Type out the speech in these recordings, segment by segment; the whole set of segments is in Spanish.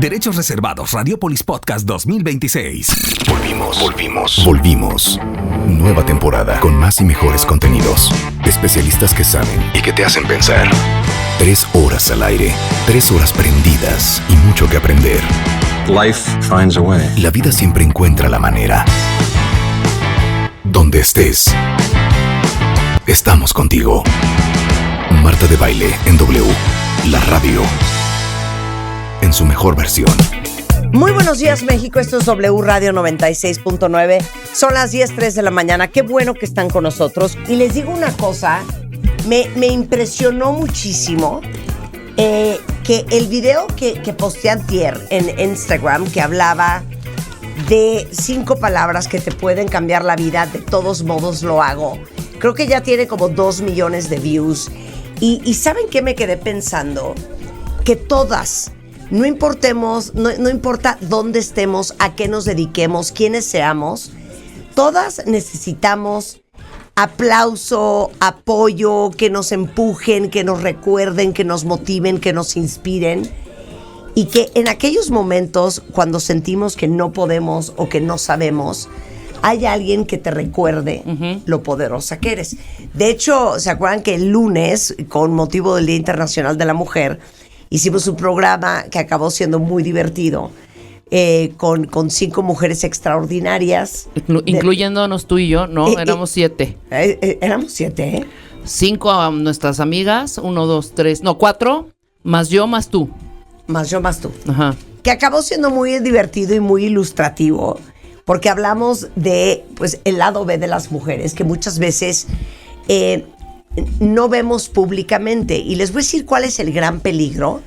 Derechos reservados. Radiopolis Podcast 2026. Volvimos. Nueva temporada con más y mejores contenidos. Especialistas que saben y que te hacen pensar. 3 horas al aire, 3 horas prendidas y mucho que aprender. Life finds a way. La vida siempre encuentra la manera. Donde estés, estamos contigo. Marta de Baile en W, la radio, en su mejor versión. Muy buenos días, México. Esto es W Radio 96.9. Son las 10:03 de la mañana. Qué bueno que están con nosotros. Y les digo una cosa, me impresionó muchísimo que el video que posteé antier en Instagram, que hablaba de 5 palabras que te pueden cambiar la vida, de todos modos lo hago. Creo que ya tiene como 2 millones de views. Y ¿saben qué me quedé pensando? Que todas, no importa dónde estemos, a qué nos dediquemos, quiénes seamos, todas necesitamos aplauso, apoyo, que nos empujen, que nos recuerden, que nos motiven, que nos inspiren. Y que en aquellos momentos, cuando sentimos que no podemos o que no sabemos, hay alguien que te recuerde lo poderosa que eres. De hecho, ¿se acuerdan que el lunes, con motivo del Día Internacional de la Mujer, hicimos un programa que acabó siendo muy divertido, con 5 mujeres extraordinarias? Incluyéndonos tú y yo, ¿no? Éramos 7. Éramos 7, ¿eh? 5 a nuestras amigas, 1, 2, 3, no, 4, más yo, más tú. Más yo, más tú. Ajá. Que acabó siendo muy divertido y muy ilustrativo, porque hablamos de, pues, el lado B de las mujeres, que muchas veces no vemos públicamente. Y les voy a decir cuál es el gran peligro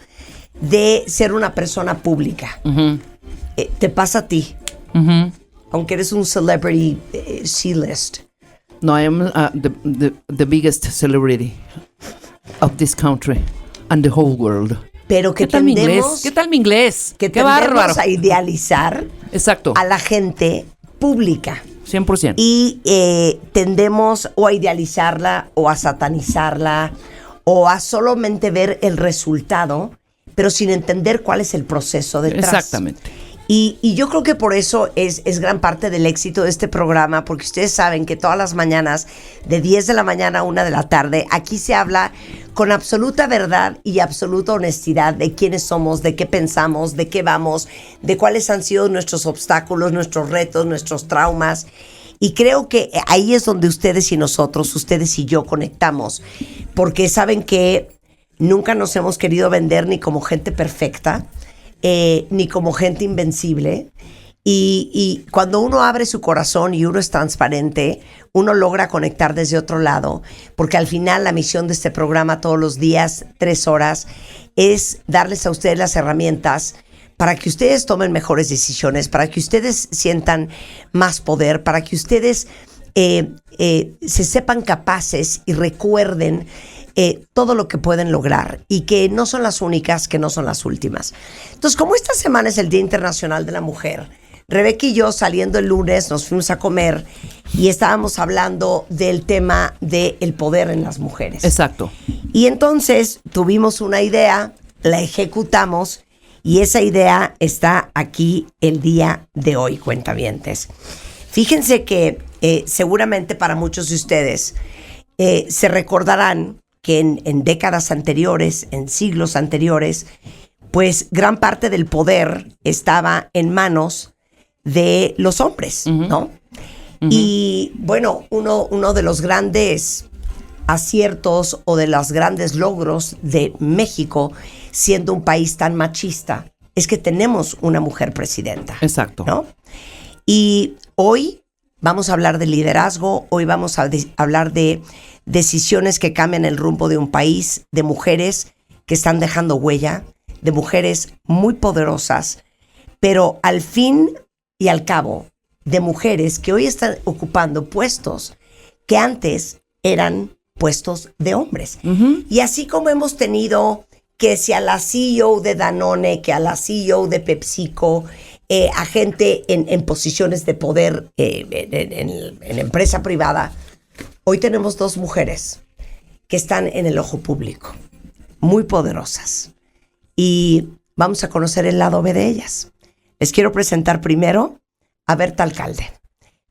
de ser una persona pública. Te pasa a ti, aunque eres un celebrity C-list. No, I am the biggest celebrity of this country and the whole world. Pero que ¿Qué tal mi inglés? tendemos, ¿Qué tal mi inglés? que ¡Qué bárbaro! tendemos a idealizar Exacto. a la gente pública. 100%. Y tendemos o a idealizarla o a satanizarla o a solamente ver el resultado, pero sin entender cuál es el proceso detrás. Exactamente. Y yo creo que por eso es gran parte del éxito de este programa, porque ustedes saben que todas las mañanas, de 10 de la mañana a 1 de la tarde, aquí se habla con absoluta verdad y absoluta honestidad de quiénes somos, de qué pensamos, de qué vamos, de cuáles han sido nuestros obstáculos, nuestros retos, nuestros traumas. Y creo que ahí es donde ustedes y nosotros, ustedes y yo conectamos, porque saben que nunca nos hemos querido vender ni como gente perfecta, ni como gente invencible. Y cuando uno abre su corazón y uno es transparente, uno logra conectar desde otro lado, porque al final la misión de este programa todos los días, 3 horas, es darles a ustedes las herramientas para que ustedes tomen mejores decisiones, para que ustedes sientan más poder, para que ustedes se sepan capaces y recuerden todo lo que pueden lograr y que no son las únicas, que no son las últimas. Entonces, como esta semana es el Día Internacional de la Mujer, Rebeca y yo, saliendo el lunes, nos fuimos a comer y estábamos hablando del tema del poder en las mujeres. Exacto. Y entonces tuvimos una idea, la ejecutamos y esa idea está aquí el día de hoy, cuentavientes. Fíjense que seguramente para muchos de ustedes se recordarán que en décadas anteriores, en siglos anteriores, pues gran parte del poder estaba en manos de los hombres, ¿no? Y bueno, uno de los grandes aciertos o de los grandes logros de México, siendo un país tan machista, es que tenemos una mujer presidenta. Exacto. ¿No? Y hoy vamos a hablar de liderazgo, hoy vamos a hablar de decisiones que cambian el rumbo de un país, de mujeres que están dejando huella, de mujeres muy poderosas, pero al fin y al cabo, de mujeres que hoy están ocupando puestos que antes eran puestos de hombres. Y así como hemos tenido que si a la CEO de Danone, que a la CEO de PepsiCo, a gente en posiciones de poder en empresa privada, hoy tenemos 2 mujeres que están en el ojo público, muy poderosas. Y vamos a conocer el lado B de ellas. Les quiero presentar primero a Berta Alcalde.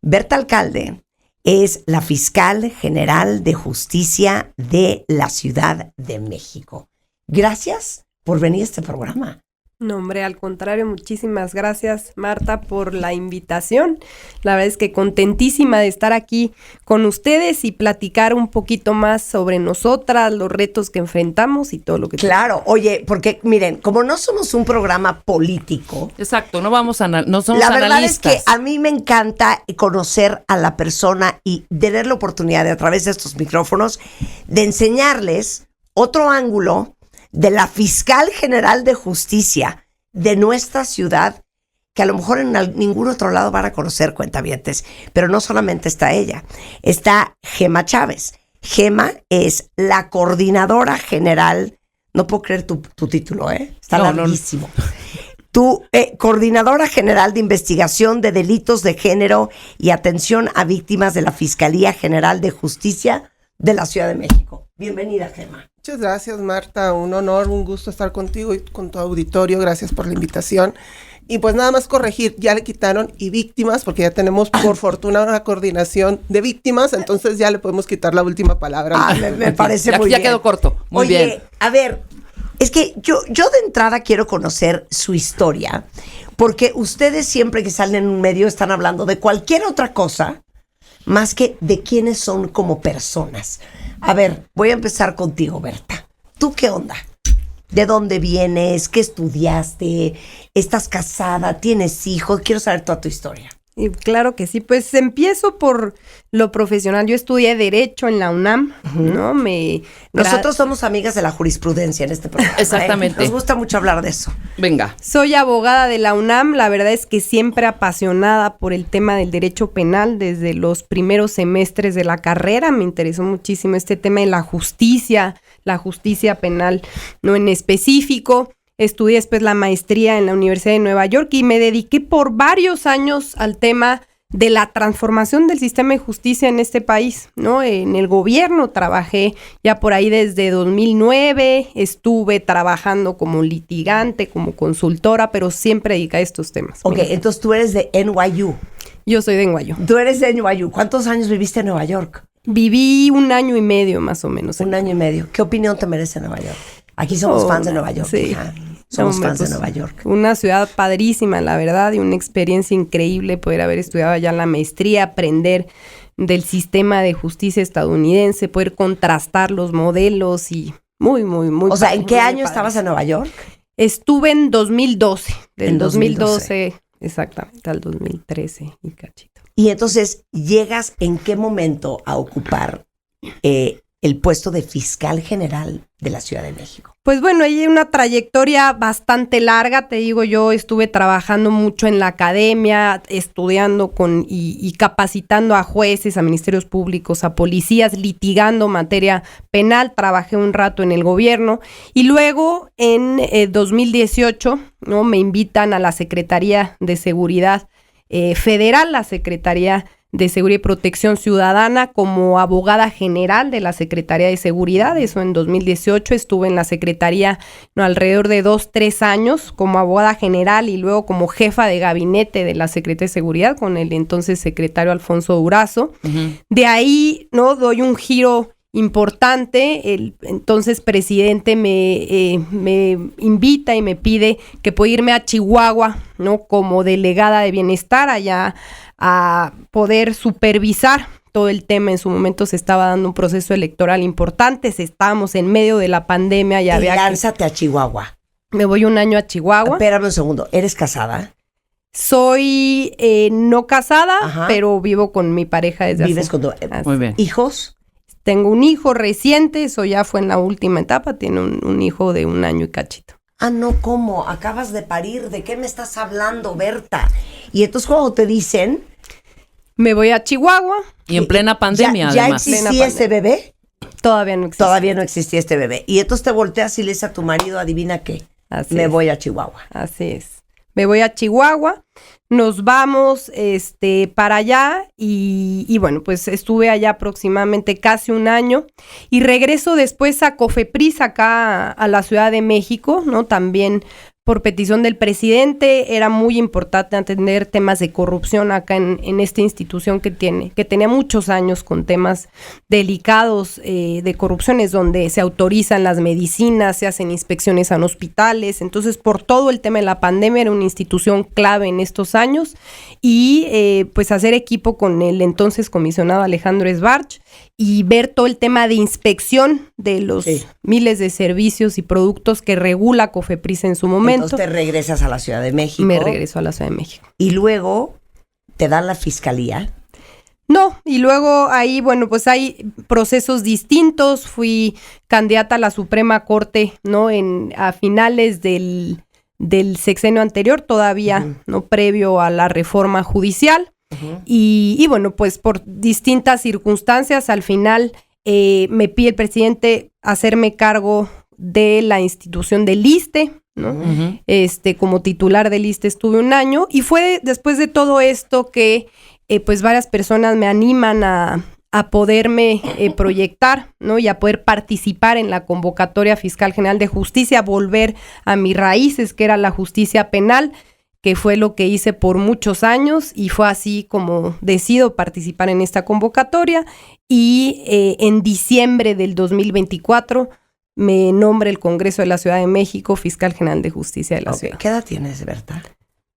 Berta Alcalde es la fiscal general de justicia de la Ciudad de México. Gracias por venir a este programa. No, hombre, al contrario, muchísimas gracias, Marta, por la invitación. La verdad es que contentísima de estar aquí con ustedes y platicar un poquito más sobre nosotras, los retos que enfrentamos y todo lo que... Claro, oye, porque miren, como no somos un programa político... Exacto, no somos analistas. La verdad es que a mí me encanta conocer a la persona y tener la oportunidad de, a través de estos micrófonos, de enseñarles otro ángulo de la fiscal general de justicia de nuestra ciudad, que a lo mejor en ningún otro lado van a conocer, cuentavientes. Pero no solamente está ella, está Gema Chávez. Gema es la coordinadora general, no puedo creer tu título, está larguísimo. Tu coordinadora general de investigación de delitos de género y atención a víctimas de la Fiscalía General de Justicia de la Ciudad de México. Bienvenida, Gema. Muchas gracias, Marta. Un honor, un gusto estar contigo y con tu auditorio. Gracias por la invitación. Y pues nada más corregir, ya le quitaron y víctimas, porque ya tenemos por fortuna una coordinación de víctimas, entonces ya le podemos quitar la última palabra. Me parece muy bien. Ya quedó corto. Muy bien. Oye, a ver, es que yo de entrada quiero conocer su historia, porque ustedes siempre que salen en un medio están hablando de cualquier otra cosa más que de quiénes son como personas. A ver, voy a empezar contigo, Berta. ¿Tú qué onda? ¿De dónde vienes? ¿Qué estudiaste? ¿Estás casada? ¿Tienes hijos? Quiero saber toda tu historia. Y claro que sí, pues empiezo por lo profesional. Yo estudié Derecho en la UNAM, ¿no? Nosotros somos amigas de la jurisprudencia en este programa. Exactamente. Nos gusta mucho hablar de eso. Venga. Soy abogada de la UNAM, la verdad es que siempre apasionada por el tema del derecho penal. Desde los primeros semestres de la carrera me interesó muchísimo este tema de la justicia penal, ¿no? En específico. Estudié después la maestría en la Universidad de Nueva York y me dediqué por varios años al tema de la transformación del sistema de justicia en este país, ¿no? En el gobierno trabajé ya por ahí desde 2009, estuve trabajando como litigante, como consultora, pero siempre dedicada a estos temas. Ok, entonces tú eres de NYU. Yo soy de NYU. Tú eres de NYU. ¿Cuántos años viviste en Nueva York? Viví 1 año y medio más o menos. 1 año y medio. ¿Qué opinión te merece Nueva York? Aquí somos fans de Nueva York. Sí. Hija. Somos fans de Nueva York. Una ciudad padrísima, la verdad, y una experiencia increíble poder haber estudiado allá la maestría, aprender del sistema de justicia estadounidense, poder contrastar los modelos y muy O sea, ¿en qué año estabas en Nueva York? Estuve en 2012. Del En 2012, exactamente, al 2013 y cachito. Y entonces, ¿llegas en qué momento a ocupar el puesto de fiscal general de la Ciudad de México? Pues bueno, hay una trayectoria bastante larga, te digo, yo estuve trabajando mucho en la academia, estudiando y capacitando a jueces, a ministerios públicos, a policías, litigando materia penal, trabajé un rato en el gobierno y luego en 2018, ¿no? Me invitan a la Secretaría de Seguridad Federal, la Secretaría de Seguridad y Protección Ciudadana como abogada general de la Secretaría de Seguridad. Eso en 2018 estuve en la Secretaría alrededor de 2-3 años como abogada general y luego como jefa de gabinete de la Secretaría de Seguridad con el entonces secretario Alfonso Durazo. De ahí, ¿no? Doy un giro importante. El entonces presidente me invita y me pide que pueda irme a Chihuahua, ¿no? Como delegada de bienestar allá a poder supervisar todo el tema. En su momento se estaba dando un proceso electoral importante, estábamos en medio de la pandemia. Y lánzate a Chihuahua. Me voy 1 año a Chihuahua. Espérame un segundo, ¿eres casada? Soy no casada, pero vivo con mi pareja desde ¿Vives con tu... Muy bien. ¿Hijos? Tengo un hijo reciente, eso ya fue en la última etapa, tiene un hijo de 1 año y cachito. Ah, no, ¿cómo? Acabas de parir, ¿de qué me estás hablando, Berta? Y entonces cuando te dicen... Me voy a Chihuahua. Y en plena pandemia, ¿Ya además. existía este bebé? Todavía no existe. Todavía no existía este bebé. Y entonces te volteas y le dices a tu marido, adivina qué, me voy a Chihuahua. Así es. Me voy a Chihuahua, nos vamos para allá y bueno, pues estuve allá aproximadamente casi 1 año y regreso después a Cofepris acá a la Ciudad de México, ¿no? También por petición del presidente. Era muy importante atender temas de corrupción acá en esta institución que tenía muchos años con temas delicados de corrupciones, donde se autorizan las medicinas, se hacen inspecciones en hospitales. Entonces, por todo el tema de la pandemia, era una institución clave en estos años, y pues hacer equipo con el entonces comisionado Alejandro Sbarch y ver todo el tema de inspección de los miles de servicios y productos que regula COFEPRIS en su momento. Entonces te regresas a la Ciudad de México. Me regreso a la Ciudad de México. Y luego te dan la fiscalía. No, y luego ahí, bueno, pues hay procesos distintos. Fui candidata a la Suprema Corte, ¿no? A finales del sexenio anterior, todavía, ¿no? Previo a la reforma judicial. Y bueno, pues por distintas circunstancias, al final me pide el presidente hacerme cargo de la institución del ISSSTE, ¿no? Como titular del ISSSTE estuve 1 año, y fue después de todo esto que pues varias personas me animan a poderme proyectar, ¿no? Y a poder participar en la convocatoria fiscal general de justicia, volver a mis raíces, que era la justicia penal, que fue lo que hice por muchos años, y fue así como decido participar en esta convocatoria. Y en diciembre del 2024 me nombra el Congreso de la Ciudad de México fiscal general de justicia de la ciudad. ¿Qué edad tienes, Berta?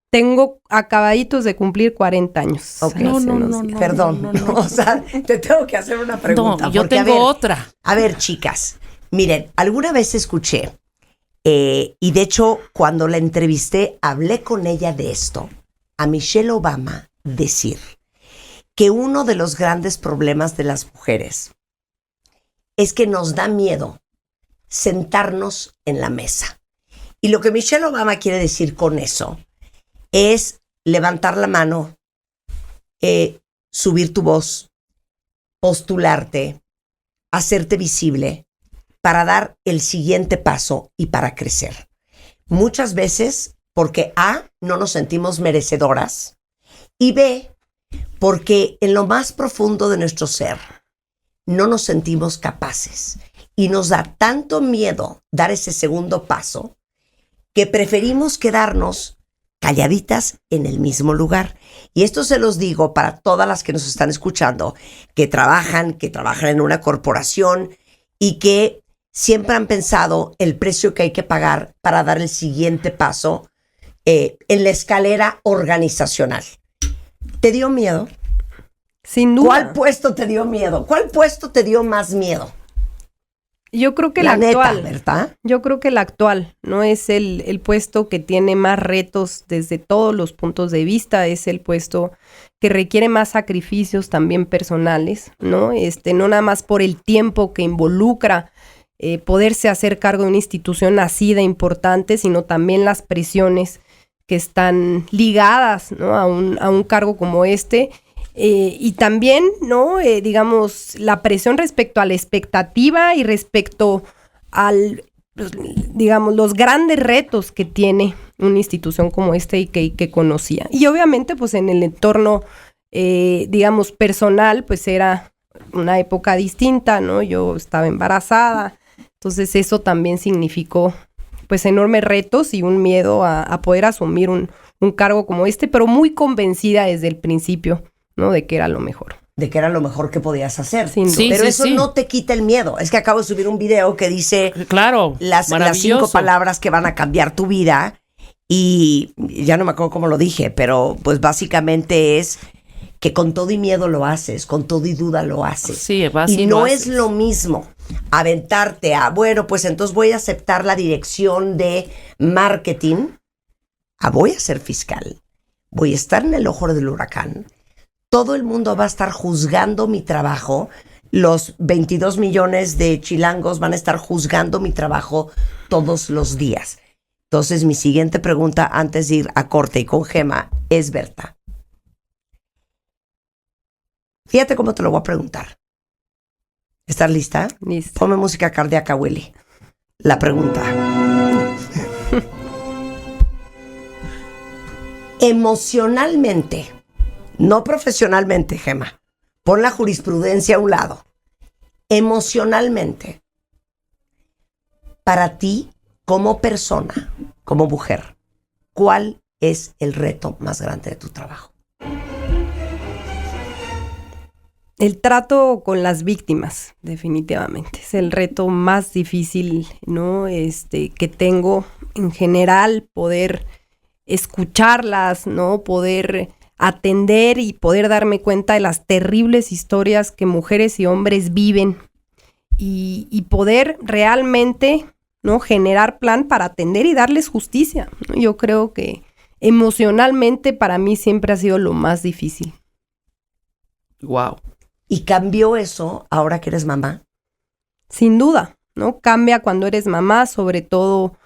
Tengo acabaditos de cumplir 40 años. Okay. No. Perdón. O sea, te tengo que hacer una pregunta. No, yo porque, tengo otra. A ver, chicas, miren, alguna vez escuché, y de hecho, cuando la entrevisté, hablé con ella de esto, a Michelle Obama decir que uno de los grandes problemas de las mujeres es que nos da miedo sentarnos en la mesa. Y lo que Michelle Obama quiere decir con eso es levantar la mano, subir tu voz, postularte, hacerte visible, para dar el siguiente paso y para crecer. Muchas veces porque A, no nos sentimos merecedoras, y B, porque en lo más profundo de nuestro ser no nos sentimos capaces y nos da tanto miedo dar ese segundo paso que preferimos quedarnos calladitas en el mismo lugar. Y esto se los digo para todas las que nos están escuchando, que trabajan en una corporación y que siempre han pensado el precio que hay que pagar para dar el siguiente paso en la escalera organizacional. ¿Te dio miedo? Sin duda. ¿Cuál puesto te dio miedo? ¿Cuál puesto te dio más miedo? Yo creo que el actual, ¿verdad? Yo creo que el actual, ¿no? Es el puesto que tiene más retos desde todos los puntos de vista, es el puesto que requiere más sacrificios también personales, ¿no? No nada más por el tiempo que involucra poderse hacer cargo de una institución así de importante, sino también las presiones que están ligadas, ¿no? a un cargo como este. Y también, ¿no? Digamos, la presión respecto a la expectativa y respecto al, digamos, los grandes retos que tiene una institución como esta y que conocía. Y obviamente, pues en el entorno, digamos, personal, pues era una época distinta, ¿no? Yo estaba embarazada, entonces eso también significó, pues, enormes retos y un miedo a poder asumir un cargo como este, pero muy convencida desde el principio, ¿no? De que era lo mejor. De que era lo mejor que podías hacer. Sí, pero eso no te quita el miedo. Es que acabo de subir un video que dice las 5 palabras que van a cambiar tu vida. Y ya no me acuerdo cómo lo dije, pero pues básicamente es que con todo y miedo lo haces, con todo y duda lo haces. Sí, y no es lo mismo aventarte a, bueno, pues entonces voy a aceptar la dirección de marketing, voy a ser fiscal, voy a estar en el ojo del huracán. Todo el mundo va a estar juzgando mi trabajo. Los 22 millones de chilangos van a estar juzgando mi trabajo todos los días. Entonces, mi siguiente pregunta antes de ir a corte y con Gema es, Berta, fíjate cómo te lo voy a preguntar. ¿Estás lista? Lista. Ponme música cardíaca, Willy. La pregunta. Emocionalmente, no profesionalmente, Gema. Pon la jurisprudencia a un lado. Emocionalmente, para ti, como persona, como mujer, ¿cuál es el reto más grande de tu trabajo? El trato con las víctimas, definitivamente. Es el reto más difícil, ¿no? Que tengo en general, poder escucharlas, ¿no? Poder atender y poder darme cuenta de las terribles historias que mujeres y hombres viven y poder realmente, ¿no? Generar plan para atender y darles justicia, ¿no? Yo creo que emocionalmente para mí siempre ha sido lo más difícil. Wow. ¿Y cambió eso ahora que eres mamá? Sin duda, ¿no? Cambia cuando eres mamá, sobre todo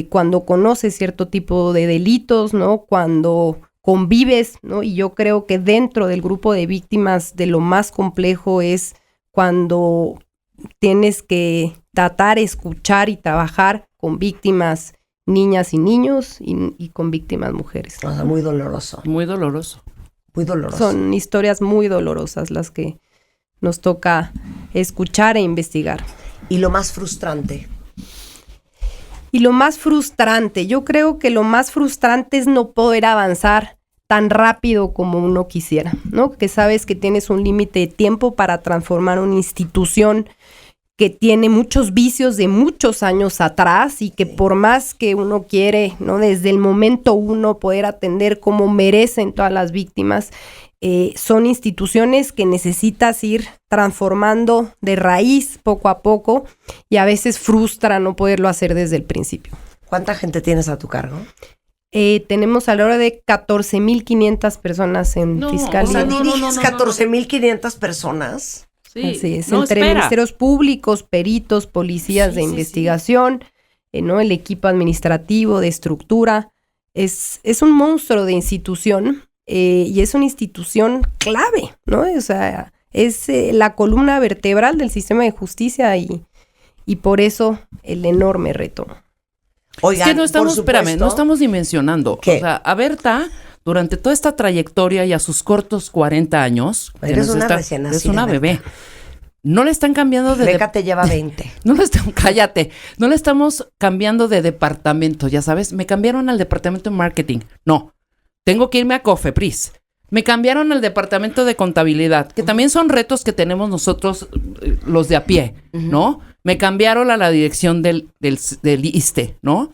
cuando conoces cierto tipo de delitos, ¿no? Cuando convives, ¿no? Y yo creo que dentro del grupo de víctimas de lo más complejo es cuando tienes que tratar, escuchar y trabajar con víctimas niñas y niños y con víctimas mujeres. O sea, muy doloroso. Muy doloroso. Muy doloroso. Son historias muy dolorosas las que nos toca escuchar e investigar. ¿Y lo más frustrante? Y lo más frustrante, yo creo que lo más frustrante es no poder avanzar tan rápido como uno quisiera, ¿no? Que sabes que tienes un límite de tiempo para transformar una institución que tiene muchos vicios de muchos años atrás y que por más que uno quiere, ¿no? Desde el momento uno poder atender como merecen todas las víctimas, son instituciones que necesitas ir transformando de raíz poco a poco y a veces frustra no poderlo hacer desde el principio. ¿Cuánta gente tienes a tu cargo? Tenemos alrededor de 14,500 personas en fiscalía. O sea, diriges 14,500 personas. Sí. Así es, No, entre espera. ministerios públicos, peritos, policías de investigación, ¿no? El equipo administrativo de estructura. Es un monstruo de institución y es una institución clave, ¿no? O sea, es la columna vertebral del sistema de justicia y por eso el enorme reto. Oigan, Es que no estamos, por supuesto, espérame, no estamos dimensionando. ¿Qué? O sea, a Berta, durante toda esta trayectoria y a sus cortos 40 años, que Eres nos una recién nacida, es una Berta. bebé. No le están cambiando de Beca te lleva 20. cállate, no le estamos cambiando de departamento, ya sabes, me cambiaron al departamento de marketing. No, tengo que irme a Cofepris. Me cambiaron al departamento de contabilidad, que también son retos que tenemos nosotros, los de a pie, ¿no? Me cambiaron a la dirección del ISSSTE, ¿no?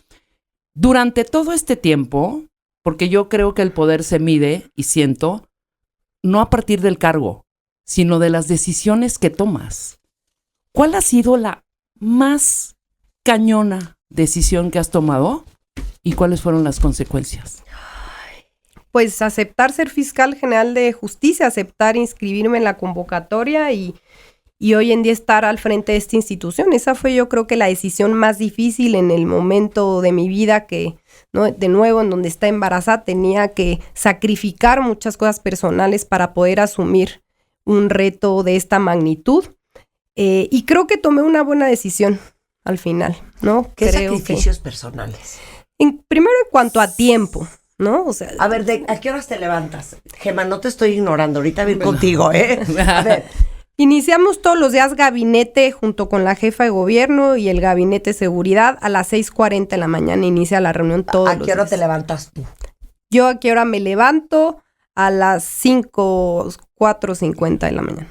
Durante todo este tiempo, porque yo creo que el poder se mide, y siento, no a partir del cargo, sino de las decisiones que tomas. ¿Cuál ha sido la más cañona decisión que has tomado y cuáles fueron las consecuencias? Pues aceptar ser fiscal general de justicia, aceptar inscribirme en la convocatoria y hoy en día estar al frente de esta institución. Esa fue, yo creo, que la decisión más difícil en el momento de mi vida que, ¿no? De nuevo, en donde está embarazada, tenía que sacrificar muchas cosas personales para poder asumir un reto de esta magnitud. Y creo que tomé una buena decisión al final, ¿no? ¿Qué Creo sacrificios personales? primero en cuanto a tiempo, ¿no? O sea, A ver, ¿a qué horas te levantas? Gema, no te estoy ignorando, ahorita voy a ir contigo, ¿eh? A ver, iniciamos todos los días gabinete junto con la jefa de gobierno y el gabinete de seguridad a las 6:40 de la mañana. Inicia la reunión todos ¿a los qué hora días. te levantas tú? Yo a qué hora me levanto a las 4:50 de la mañana.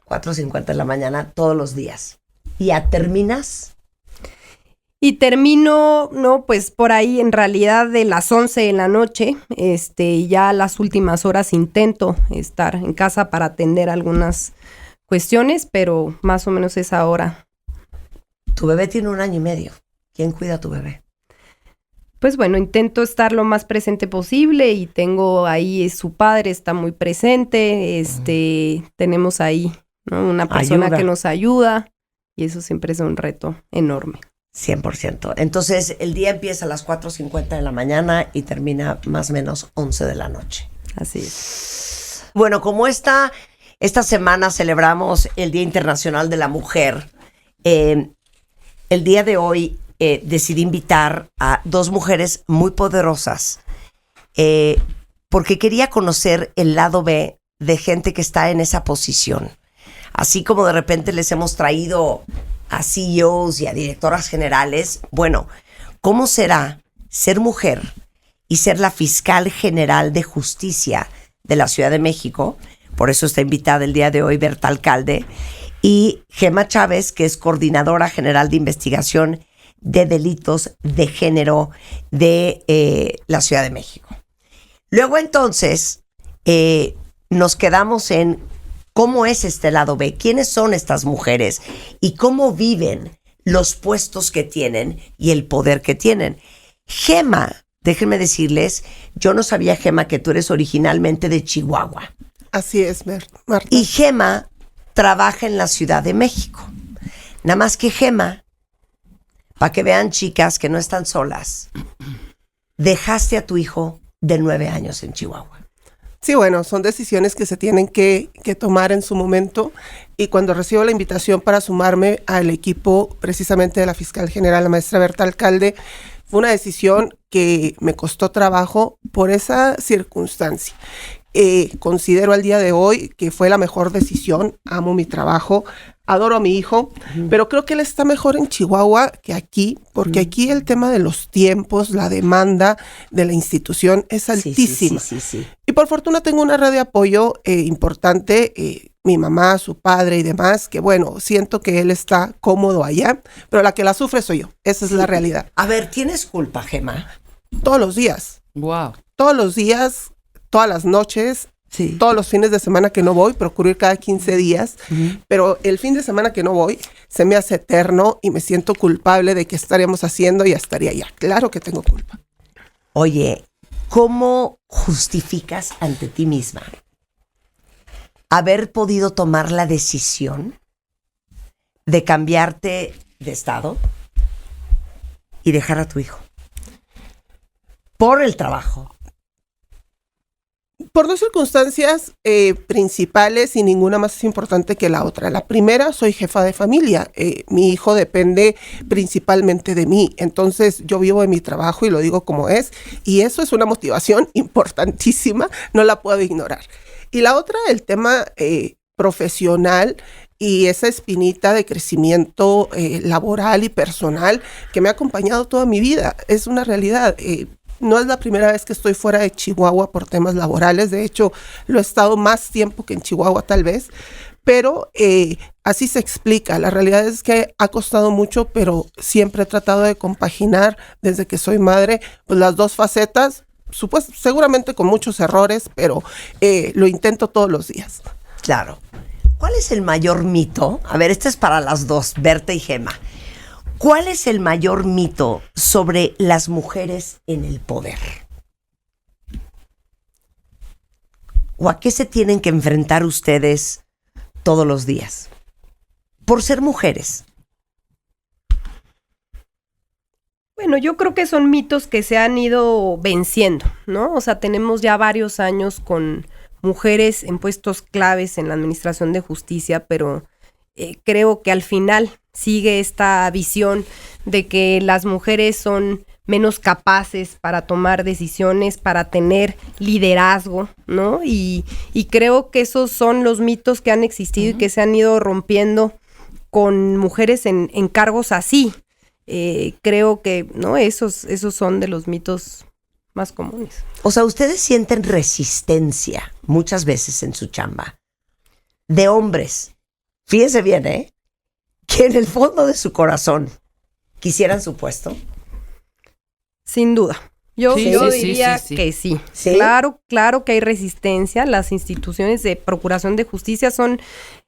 4:50 de la mañana todos los días. ¿Y ya terminas? Y termino, no, pues por ahí en realidad de las 11 de la noche, ya las últimas horas intento estar en casa para atender algunas cuestiones, pero más o menos esa hora. Tu bebé tiene 1 año y medio. ¿Quién cuida a tu bebé? Pues bueno, intento estar lo más presente posible y tengo ahí, su padre está muy presente, tenemos ahí, ¿no? Una persona Ayuda. que nos ayuda y eso siempre es un reto enorme. 100%. Entonces, el día empieza a las 4:50 de la mañana y termina más o menos 11 de la noche. Así es. Bueno, como esta semana celebramos el Día Internacional de la Mujer, el día de hoy decidí invitar a 2 mujeres muy poderosas porque quería conocer el lado B de gente que está en esa posición. Así como de repente les hemos traído a CEOs y a directoras generales, bueno, ¿cómo será ser mujer y ser la fiscal general de justicia de la Ciudad de México. Por eso está invitada el día de hoy Berta Alcalde. Y Gema Chávez, que es coordinadora general de investigación de delitos de género de la Ciudad de México. Luego entonces nos quedamos en cómo es este lado B, quiénes son estas mujeres y cómo viven los puestos que tienen y el poder que tienen. Gema, déjenme decirles, yo no sabía, Gema, que tú eres originalmente de Chihuahua. Así es, Marta. Y Gema trabaja en la Ciudad de México. Nada más que Gema, para que vean, chicas, que no están solas, dejaste a tu hijo de 9 años en Chihuahua. Sí, bueno, son decisiones que se tienen que tomar en su momento, y cuando recibo la invitación para sumarme al equipo precisamente de la fiscal general, la maestra Berta Alcalde, fue una decisión que me costó trabajo por esa circunstancia. Considero al día de hoy que fue la mejor decisión. Amo mi trabajo, adoro a mi hijo, pero creo que él está mejor en Chihuahua que aquí, porque aquí el tema de los tiempos, la demanda de la institución es altísima. Sí. Y por fortuna tengo una red de apoyo importante, mi mamá, su padre y demás, que bueno, siento que él está cómodo allá, pero la que la sufre soy yo. Esa es la realidad. A ver, ¿tienes culpa, Gema? Todos los días. Wow. Todos los días, todas las noches, todos los fines de semana que no voy, procuro ir cada 15 días, pero el fin de semana que no voy se me hace eterno y me siento culpable de qué estaríamos haciendo y ya estaría allá. Claro que tengo culpa. Oye, ¿cómo justificas ante ti misma haber podido tomar la decisión de cambiarte de estado y dejar a tu hijo? Por el trabajo. Por dos circunstancias principales, y ninguna más es importante que la otra. La primera, soy jefa de familia. Mi hijo depende principalmente de mí. Entonces, yo vivo de mi trabajo y lo digo como es. Y eso es una motivación importantísima. No la puedo ignorar. Y la otra, el tema profesional y esa espinita de crecimiento laboral y personal que me ha acompañado toda mi vida. Es una realidad. No es la primera vez que estoy fuera de Chihuahua por temas laborales. De hecho, lo he estado más tiempo que en Chihuahua tal vez. Pero así se explica. La realidad es que ha costado mucho, pero siempre he tratado de compaginar desde que soy madre, pues las dos facetas, seguramente con muchos errores, pero lo intento todos los días. Claro. ¿Cuál es el mayor mito? A ver, este es para las dos, Berta y Gema. ¿Cuál es el mayor mito sobre las mujeres en el poder? ¿O a qué se tienen que enfrentar ustedes todos los días? Por ser mujeres. Bueno, yo creo que son mitos que se han ido venciendo, ¿no? O sea, tenemos ya varios años con mujeres en puestos claves en la administración de justicia, pero creo que al final sigue esta visión de que las mujeres son menos capaces para tomar decisiones, para tener liderazgo, ¿no? Y creo que esos son los mitos que han existido y que se han ido rompiendo con mujeres en cargos así. Creo que, ¿no? Esos son de los mitos más comunes. O sea, ustedes sienten resistencia muchas veces en su chamba de hombres. Fíjense bien, que en el fondo de su corazón quisieran su puesto. Sin duda. Yo diría sí. que sí. ¿Sí? Claro que hay resistencia. Las instituciones de procuración de justicia son,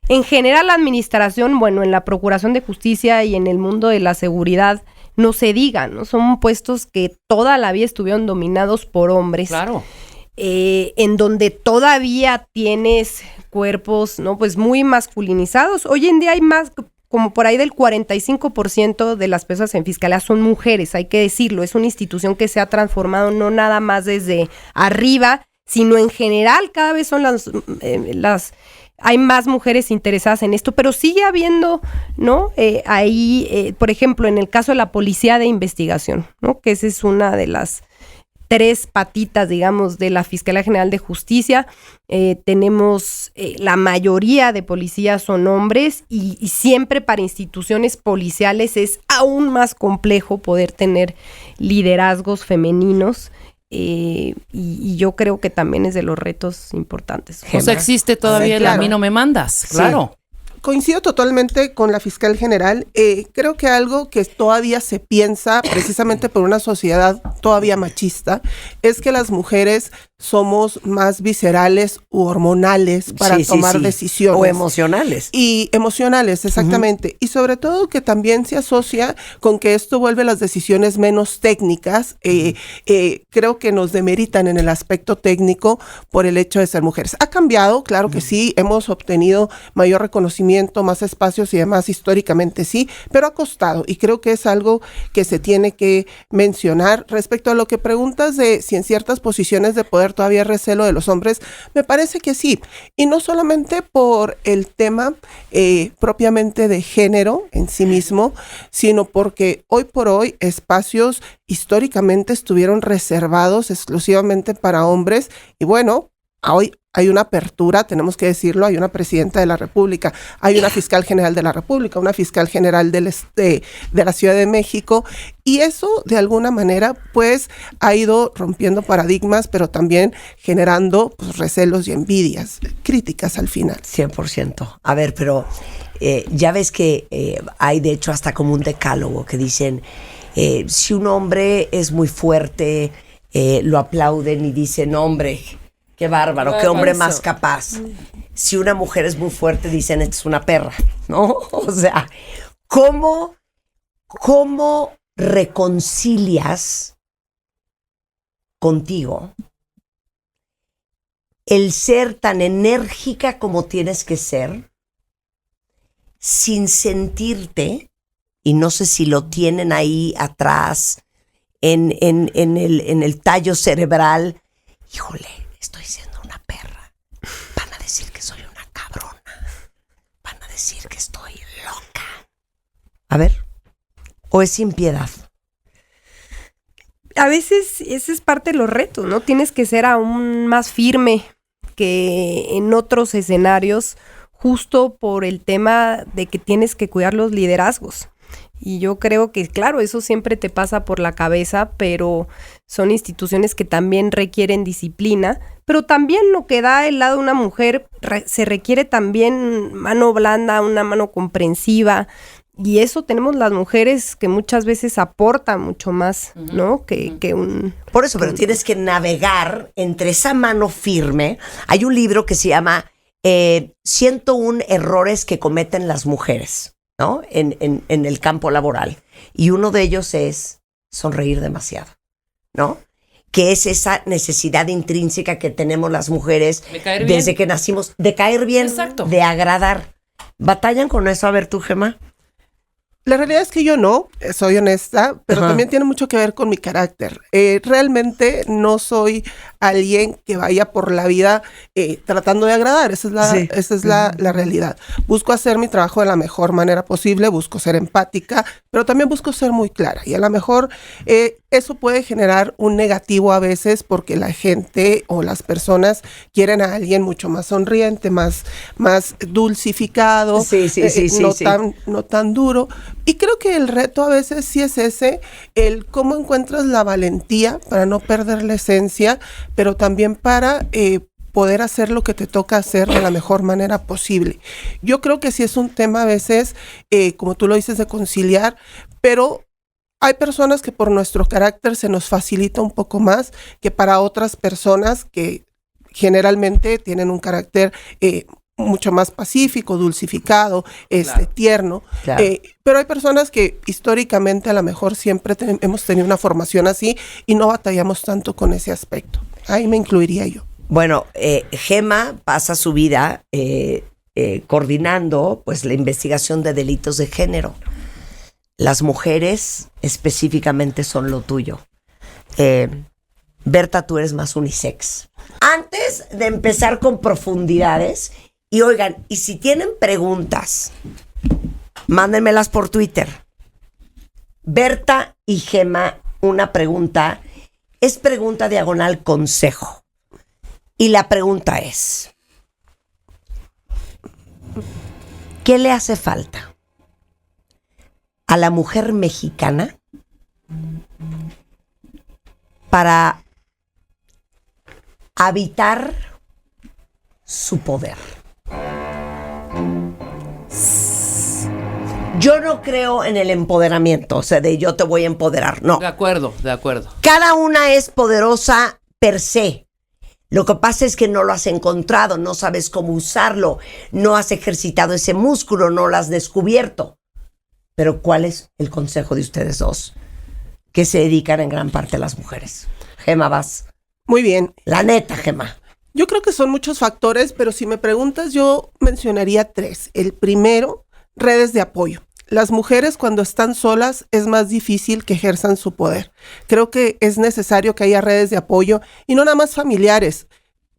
en general, la administración, bueno, en la procuración de justicia y en el mundo de la seguridad, no se diga, ¿no? Son puestos que toda la vida estuvieron dominados por hombres. Claro. En donde todavía tienes cuerpos, ¿no? Pues muy masculinizados. Hoy en día hay más, como por ahí del 45% de las personas en fiscalía son mujeres, hay que decirlo. Es una institución que se ha transformado no nada más desde arriba, sino en general cada vez son hay más mujeres interesadas en esto, pero sigue habiendo, ¿no? Ahí, por ejemplo, en el caso de la policía de investigación, ¿no? Que esa es una de las tres patitas, digamos, de la Fiscalía General de Justicia. Tenemos la mayoría de policías son hombres y siempre para instituciones policiales es aún más complejo poder tener liderazgos femeninos. Y yo creo que también es de los retos importantes. O sea, existe todavía el claro. a mí no me mandas, claro. Coincido totalmente con la fiscal general. Creo que algo que todavía se piensa, precisamente por una sociedad todavía machista, es que las mujeres somos más viscerales u hormonales para tomar decisiones. O emocionales. Y emocionales, exactamente. Y sobre todo que también se asocia con que esto vuelve las decisiones menos técnicas. Creo que nos demeritan en el aspecto técnico por el hecho de ser mujeres. Ha cambiado, claro que sí, hemos obtenido mayor reconocimiento, más espacios y demás, históricamente sí, pero ha costado. Y creo que es algo que se tiene que mencionar. Respecto a lo que preguntas de si en ciertas posiciones de poder todavía recelo de los hombres, me parece que sí, y no solamente por el tema propiamente de género en sí mismo, sino porque hoy por hoy espacios históricamente estuvieron reservados exclusivamente para hombres, y bueno, hoy hay una apertura, tenemos que decirlo, hay una presidenta de la República, hay una fiscal general de la República, una fiscal general de la Ciudad de México, y eso de alguna manera pues ha ido rompiendo paradigmas, pero también generando pues, recelos y envidias, críticas al final. 100%. A ver, pero ya ves que hay de hecho hasta como un decálogo que dicen, si un hombre es muy fuerte, lo aplauden y dicen, hombre, qué bárbaro, qué hombre más capaz. Si una mujer es muy fuerte, dicen, esta es una perra, ¿no? O sea, ¿cómo reconcilias contigo el ser tan enérgica como tienes que ser sin sentirte, y no sé si lo tienen ahí atrás, en el tallo cerebral, híjole, estoy siendo una perra. Van a decir que soy una cabrona. Van a decir que estoy loca. A ver, ¿o es sin piedad? A veces ese es parte de los retos, ¿no? Tienes que ser aún más firme que en otros escenarios, justo por el tema de que tienes que cuidar los liderazgos. Y yo creo que, claro, eso siempre te pasa por la cabeza, pero son instituciones que también requieren disciplina, pero también lo que da el lado de una mujer, se requiere también mano blanda, una mano comprensiva, y eso tenemos las mujeres que muchas veces aportan mucho más, ¿no? Que un... Por eso, pero tienes que navegar entre esa mano firme. Hay un libro que se llama 101 errores que cometen las mujeres, ¿no? En el campo laboral. Y uno de ellos es sonreír demasiado, ¿no? Que es esa necesidad intrínseca que tenemos las mujeres desde que nacimos, de caer bien, exacto, de agradar. ¿Batallan con eso? A ver tú, Gemma. La realidad es que yo no, soy honesta, pero también tiene mucho que ver con mi carácter. Realmente no soy alguien que vaya por la vida tratando de agradar. Esa es la realidad. Busco hacer mi trabajo de la mejor manera posible, busco ser empática, pero también busco ser muy clara. Y a lo mejor eso puede generar un negativo a veces porque la gente o las personas quieren a alguien mucho más sonriente, más dulcificado, no tan duro. Y creo que el reto a veces sí es ese, el cómo encuentras la valentía para no perder la esencia, pero también para poder hacer lo que te toca hacer de la mejor manera posible. Yo creo que sí es un tema a veces, como tú lo dices, de conciliar, pero hay personas que por nuestro carácter se nos facilita un poco más que para otras personas que generalmente tienen un carácter mucho más pacífico, dulcificado, claro, tierno. Claro. Pero hay personas que históricamente a lo mejor siempre hemos tenido una formación así y no batallamos tanto con ese aspecto. Ahí me incluiría yo. Bueno, Gemma pasa su vida coordinando pues la investigación de delitos de género. Las mujeres específicamente son lo tuyo. Berta, tú eres más unisex. Antes de empezar con profundidades, y oigan, y si tienen preguntas, mándenmelas por Twitter. Berta y Gemma, una pregunta Es pregunta diagonal consejo. Y la pregunta es, ¿qué le hace falta a la mujer mexicana para habitar su poder? Yo no creo en el empoderamiento, o sea, de yo te voy a empoderar, no. De acuerdo, de acuerdo. Cada una es poderosa per se. Lo que pasa es que no lo has encontrado, no sabes cómo usarlo, no has ejercitado ese músculo, no lo has descubierto. Pero ¿cuál es el consejo de ustedes dos? Que se dedican en gran parte a las mujeres. Gema, vas. Muy bien. La neta, Gema. Yo creo que son muchos factores, pero si me preguntas, yo mencionaría 3. El primero, redes de apoyo. Las mujeres cuando están solas es más difícil que ejerzan su poder. Creo que es necesario que haya redes de apoyo y no nada más familiares.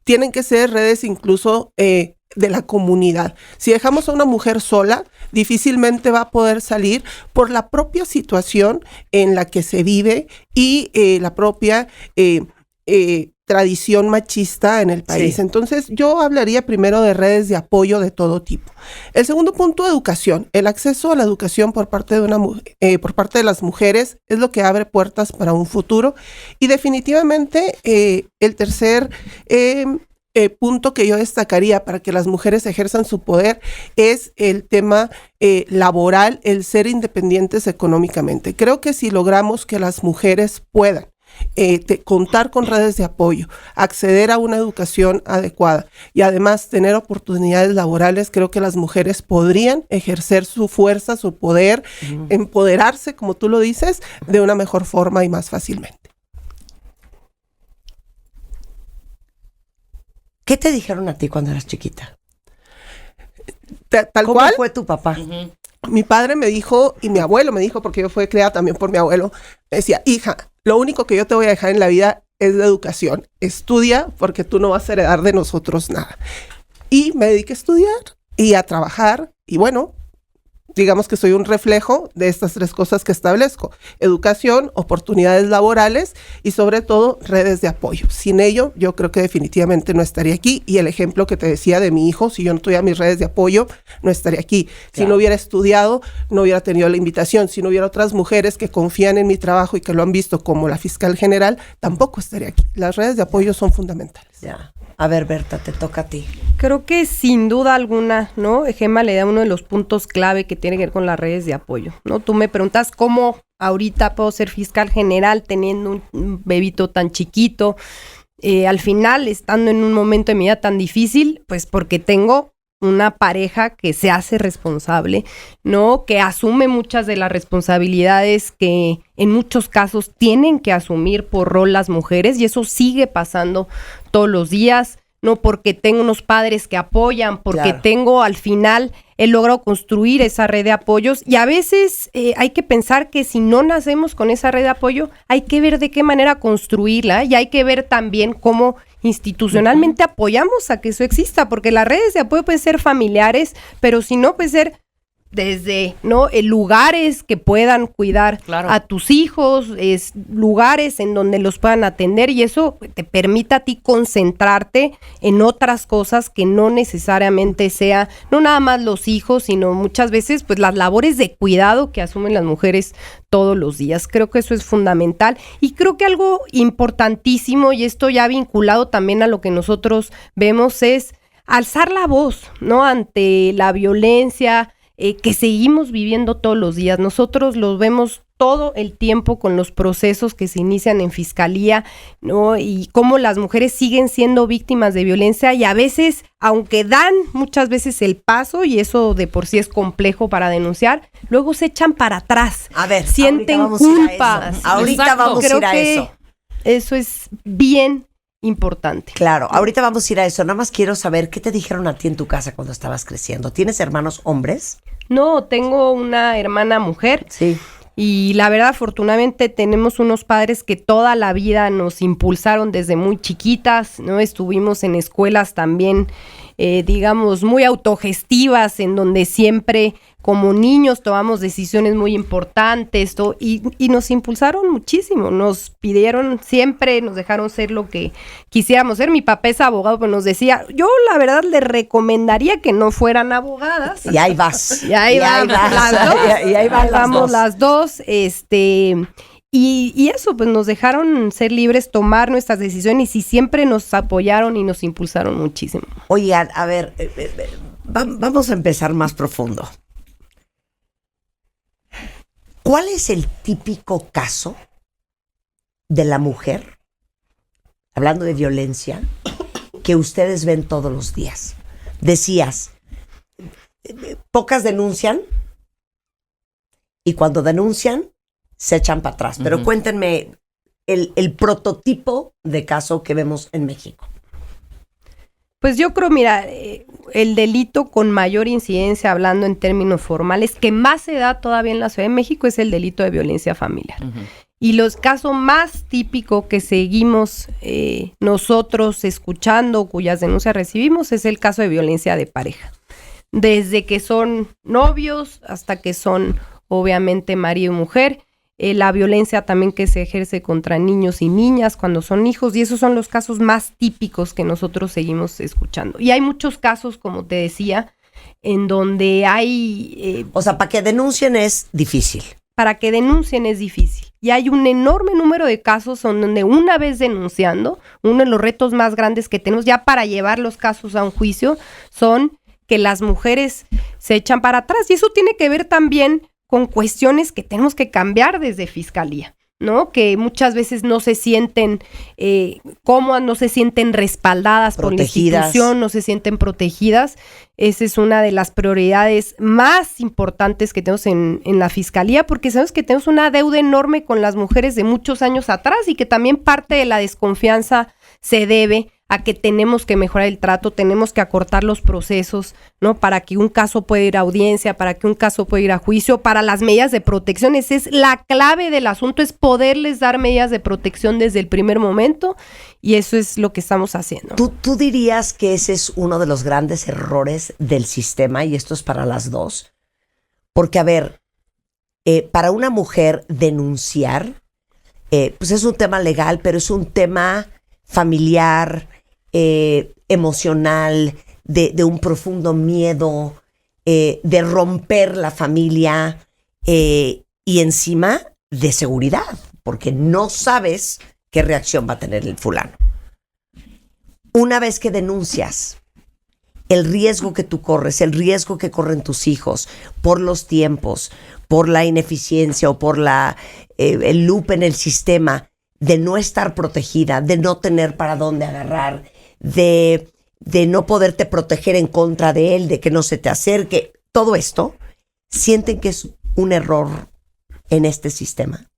Tienen que ser redes incluso de la comunidad. Si dejamos a una mujer sola, difícilmente va a poder salir por la propia situación en la que se vive y la propia tradición machista en el país. Sí. Entonces, yo hablaría primero de redes de apoyo de todo tipo. El segundo punto, educación. El acceso a la educación por parte de las mujeres es lo que abre puertas para un futuro. Y definitivamente, el tercer punto que yo destacaría para que las mujeres ejerzan su poder es el tema laboral, el ser independientes económicamente. Creo que si logramos que las mujeres puedan contar con redes de apoyo, acceder a una educación adecuada y además tener oportunidades laborales, creo que las mujeres podrían ejercer su fuerza, su poder, empoderarse, como tú lo dices, de una mejor forma y más fácilmente. ¿Qué te dijeron a ti cuando eras chiquita? Tal ¿Cómo cual fue tu papá? Mi padre me dijo, y mi abuelo me dijo, porque yo fui criada también por mi abuelo, me decía, hija, lo único que yo te voy a dejar en la vida es la educación. Estudia porque tú no vas a heredar de nosotros nada. Y me dediqué a estudiar y a trabajar. Y bueno, digamos que soy un reflejo de estas 3 cosas que establezco. Educación, oportunidades laborales y sobre todo redes de apoyo. Sin ello, yo creo que definitivamente no estaría aquí. Y el ejemplo que te decía de mi hijo, si yo no tuviera mis redes de apoyo, no estaría aquí. Claro. Si no hubiera estudiado, no hubiera tenido la invitación. Si no hubiera otras mujeres que confían en mi trabajo y que lo han visto como la fiscal general, tampoco estaría aquí. Las redes de apoyo son fundamentales. Ya. A ver, Berta, te toca a ti. Creo que sin duda alguna, ¿no? Gema le da uno de los puntos clave que tiene que ver con las redes de apoyo, ¿no? Tú me preguntas cómo ahorita puedo ser fiscal general teniendo un bebito tan chiquito. Al final, estando en un momento de mi vida tan difícil, pues porque tengo una pareja que se hace responsable, ¿no? Que asume muchas de las responsabilidades que en muchos casos tienen que asumir por rol las mujeres, y eso sigue pasando todos los días, ¿no? Porque tengo unos padres que apoyan, porque claro, tengo al final he logrado construir esa red de apoyos, y a veces hay que pensar que si no nacemos con esa red de apoyo, hay que ver de qué manera construirla, y hay que ver también cómo institucionalmente apoyamos a que eso exista, porque las redes de apoyo pueden ser familiares, pero si no, puede ser desde, ¿no? Lugares que puedan cuidar a tus hijos, lugares en donde los puedan atender, y eso te permite a ti concentrarte en otras cosas que no necesariamente sea, no nada más los hijos, sino muchas veces pues las labores de cuidado que asumen las mujeres todos los días. Creo que eso es fundamental, y creo que algo importantísimo, y esto ya vinculado también a lo que nosotros vemos, es alzar la voz, ¿no? Ante la violencia que seguimos viviendo todos los días. Nosotros los vemos todo el tiempo con los procesos que se inician en fiscalía, ¿no? Y cómo las mujeres siguen siendo víctimas de violencia, y a veces, aunque dan muchas veces el paso, y eso de por sí es complejo para denunciar, luego se echan para atrás. A ver, sienten culpa. Ahorita vamos a ir a eso. Eso es bien importante. Claro, ahorita vamos a ir a eso. Nada más quiero saber qué te dijeron a ti en tu casa cuando estabas creciendo. ¿Tienes hermanos hombres? No, tengo una hermana mujer. Sí. Y la verdad, afortunadamente, tenemos unos padres que toda la vida nos impulsaron desde muy chiquitas, ¿no? Estuvimos en escuelas también digamos, muy autogestivas, en donde siempre como niños tomamos decisiones muy importantes y nos impulsaron muchísimo, nos pidieron siempre, nos dejaron ser lo que quisiéramos ser. Mi papá es abogado, pero nos decía, yo la verdad le recomendaría que no fueran abogadas. Y ahí vas. Y ahí vamos las dos. Y ahí vamos las dos. Y eso, pues nos dejaron ser libres, tomar nuestras decisiones y siempre nos apoyaron y nos impulsaron muchísimo. Oigan, a ver, vamos a empezar más profundo. ¿Cuál es el típico caso de la mujer, hablando de violencia, que ustedes ven todos los días? Decías, pocas denuncian y cuando denuncian se echan para atrás. Pero cuéntenme el prototipo de caso que vemos en México. Pues yo creo, mira, el delito con mayor incidencia, hablando en términos formales, que más se da todavía en la Ciudad de México es el delito de violencia familiar. Y los casos más típicos que seguimos nosotros escuchando, cuyas denuncias recibimos, es el caso de violencia de pareja. Desde que son novios hasta que son, obviamente, marido y mujer. La violencia también que se ejerce contra niños y niñas cuando son hijos, y esos son los casos más típicos que nosotros seguimos escuchando. Y hay muchos casos, como te decía, en donde hay... o sea, para que denuncien es difícil. Para que denuncien es difícil. Y hay un enorme número de casos donde una vez denunciando, uno de los retos más grandes que tenemos ya para llevar los casos a un juicio son que las mujeres se echan para atrás. Y eso tiene que ver también con cuestiones que tenemos que cambiar desde Fiscalía, ¿no? Que muchas veces no se sienten cómodas, no se sienten respaldadas por la institución, no se sienten protegidas. Esa es una de las prioridades más importantes que tenemos en la Fiscalía, porque sabemos que tenemos una deuda enorme con las mujeres de muchos años atrás y que también parte de la desconfianza se debe a que tenemos que mejorar el trato, tenemos que acortar los procesos, ¿no? Para que un caso pueda ir a audiencia, para que un caso pueda ir a juicio, para las medidas de protección. Esa es la clave del asunto, es poderles dar medidas de protección desde el primer momento, y eso es lo que estamos haciendo. ¿Tú dirías que ese es uno de los grandes errores del sistema, y esto es para las dos? Porque, a ver, para una mujer denunciar, pues es un tema legal, pero es un tema familiar, emocional, de un profundo miedo, de romper la familia, y encima de seguridad, porque no sabes qué reacción va a tener el fulano. Una vez que denuncias, el riesgo que tú corres, el riesgo que corren tus hijos por los tiempos, por la ineficiencia o por el loop en el sistema, de no estar protegida, de no tener para dónde agarrar, de no poderte proteger en contra de él, de que no se te acerque, todo esto, ¿sienten que es un error en este sistema?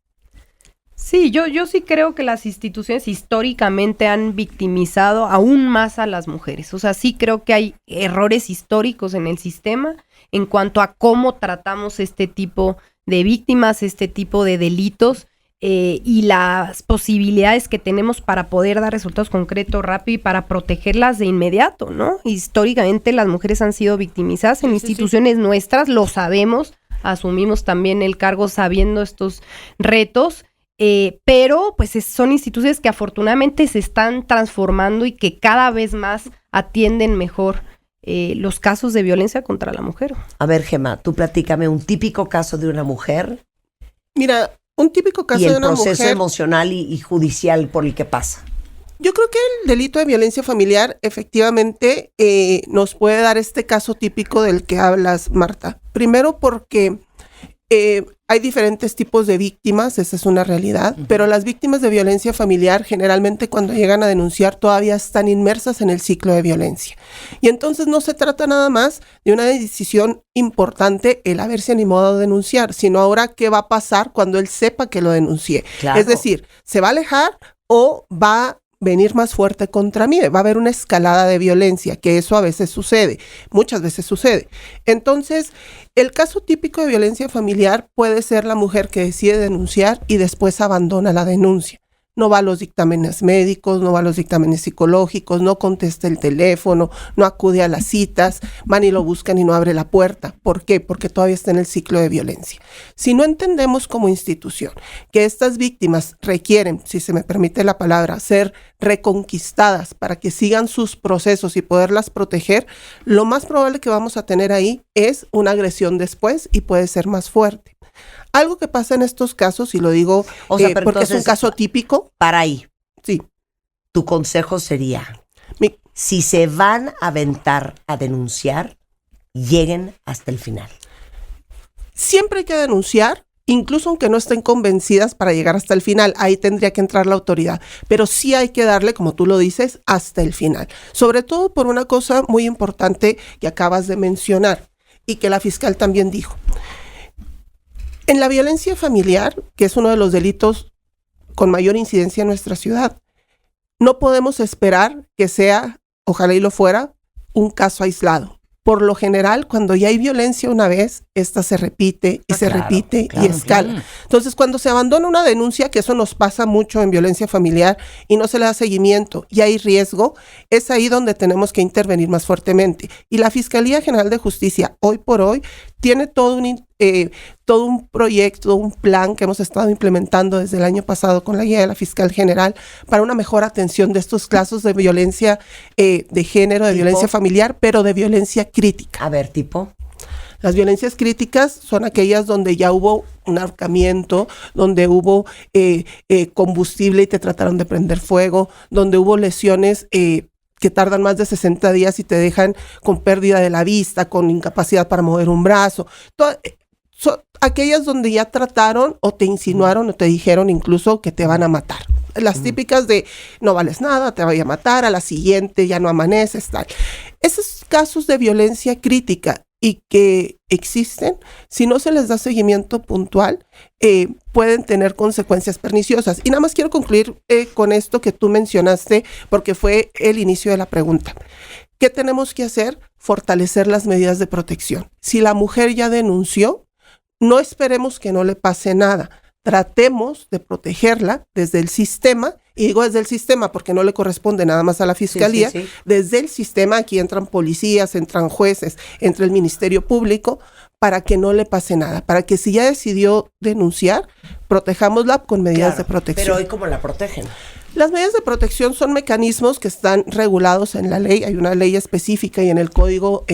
Sí, yo sí creo que las instituciones históricamente han victimizado aún más a las mujeres. O sea, sí creo que hay errores históricos en el sistema en cuanto a cómo tratamos este tipo de víctimas, este tipo de delitos, y las posibilidades que tenemos para poder dar resultados concretos rápido y para protegerlas de inmediato, ¿no? Históricamente las mujeres han sido victimizadas en instituciones nuestras, lo sabemos, asumimos también el cargo sabiendo estos retos, pero pues son instituciones que afortunadamente se están transformando y que cada vez más atienden mejor los casos de violencia contra la mujer. A ver, Gemma, tú platícame un típico caso de una mujer. Mira, un típico caso de una mujer. Y el proceso emocional y judicial por el que pasa. Yo creo que el delito de violencia familiar efectivamente nos puede dar este caso típico del que hablas, Marta. Primero porque hay diferentes tipos de víctimas, esa es una realidad, pero las víctimas de violencia familiar generalmente cuando llegan a denunciar todavía están inmersas en el ciclo de violencia. Y entonces no se trata nada más de una decisión importante el haberse animado a denunciar, sino ahora qué va a pasar cuando él sepa que lo denuncié. Claro. Es decir, ¿se va a alejar o va a venir más fuerte contra mí? Va a haber una escalada de violencia, que eso a veces sucede, muchas veces sucede. Entonces, el caso típico de violencia familiar puede ser la mujer que decide denunciar y después abandona la denuncia. no va a los dictámenes médicos, no va a los dictámenes psicológicos, no contesta el teléfono, no acude a las citas, van y lo buscan y no abre la puerta. ¿Por qué? Porque todavía está en el ciclo de violencia. Si no entendemos como institución que estas víctimas requieren, si se me permite la palabra, ser reconquistadas para que sigan sus procesos y poderlas proteger, lo más probable que vamos a tener ahí es una agresión después y puede ser más fuerte. Algo que pasa en estos casos, y lo digo porque entonces, es un caso típico. Para ahí. Sí. Tu consejo sería, si se van a aventar a denunciar, lleguen hasta el final. Siempre hay que denunciar, incluso aunque no estén convencidas para llegar hasta el final. Ahí tendría que entrar la autoridad. Pero sí hay que darle, como tú lo dices, hasta el final. Sobre todo por una cosa muy importante que acabas de mencionar y que la fiscal también dijo. En la violencia familiar, que es uno de los delitos con mayor incidencia en nuestra ciudad, no podemos esperar que sea, ojalá y lo fuera, un caso aislado. Por lo general, cuando ya hay violencia una vez, esta se repite y se repite y escala. Entonces, cuando se abandona una denuncia, que eso nos pasa mucho en violencia familiar y no se le da seguimiento y hay riesgo, es ahí donde tenemos que intervenir más fuertemente. Y la Fiscalía General de Justicia, hoy por hoy, tiene todo un proyecto, un plan que hemos estado implementando desde el año pasado con la guía de la Fiscal General para una mejor atención de estos casos de violencia de género, de violencia familiar, pero de violencia crítica. A ver, tipo. Las violencias críticas son aquellas donde ya hubo un ahorcamiento, donde hubo combustible y te trataron de prender fuego, donde hubo lesiones que tardan más de 60 días y te dejan con pérdida de la vista, con incapacidad para mover un brazo. Aquellas donde ya trataron o te insinuaron o te dijeron incluso que te van a matar. Las típicas de no vales nada, te voy a matar, a la siguiente ya no amaneces, tal. Esos casos de violencia crítica y que existen, si no se les da seguimiento puntual, pueden tener consecuencias perniciosas. Y nada más quiero concluir con esto que tú mencionaste, porque fue el inicio de la pregunta. ¿Qué tenemos que hacer? Fortalecer las medidas de protección. Si la mujer ya denunció, no esperemos que no le pase nada. Tratemos de protegerla desde el sistema, y digo desde el sistema porque no le corresponde nada más a la fiscalía, sí. Desde el sistema aquí entran policías, entran jueces, entra el Ministerio Público, para que no le pase nada, para que si ya decidió denunciar, protejámosla con medidas de protección. Pero hoy, ¿cómo la protegen? Las medidas de protección son mecanismos que están regulados en la ley. Hay una ley específica y en el Código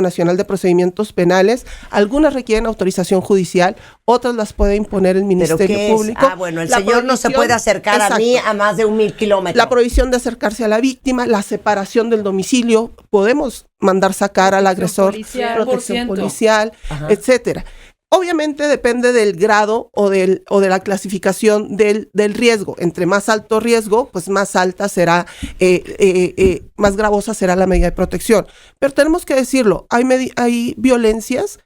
Nacional de Procedimientos Penales. Algunas requieren autorización judicial, otras las puede imponer el Ministerio Público. Bueno, el señor no se puede acercar a mí a más de 1,000 kilómetros. La prohibición de acercarse a la víctima, la separación del domicilio, podemos mandar sacar al agresor, protección policial, etcétera. Obviamente depende del grado o de la clasificación del riesgo. Entre más alto riesgo, pues más alta será, más gravosa será la medida de protección. Pero tenemos que decirlo, hay violencias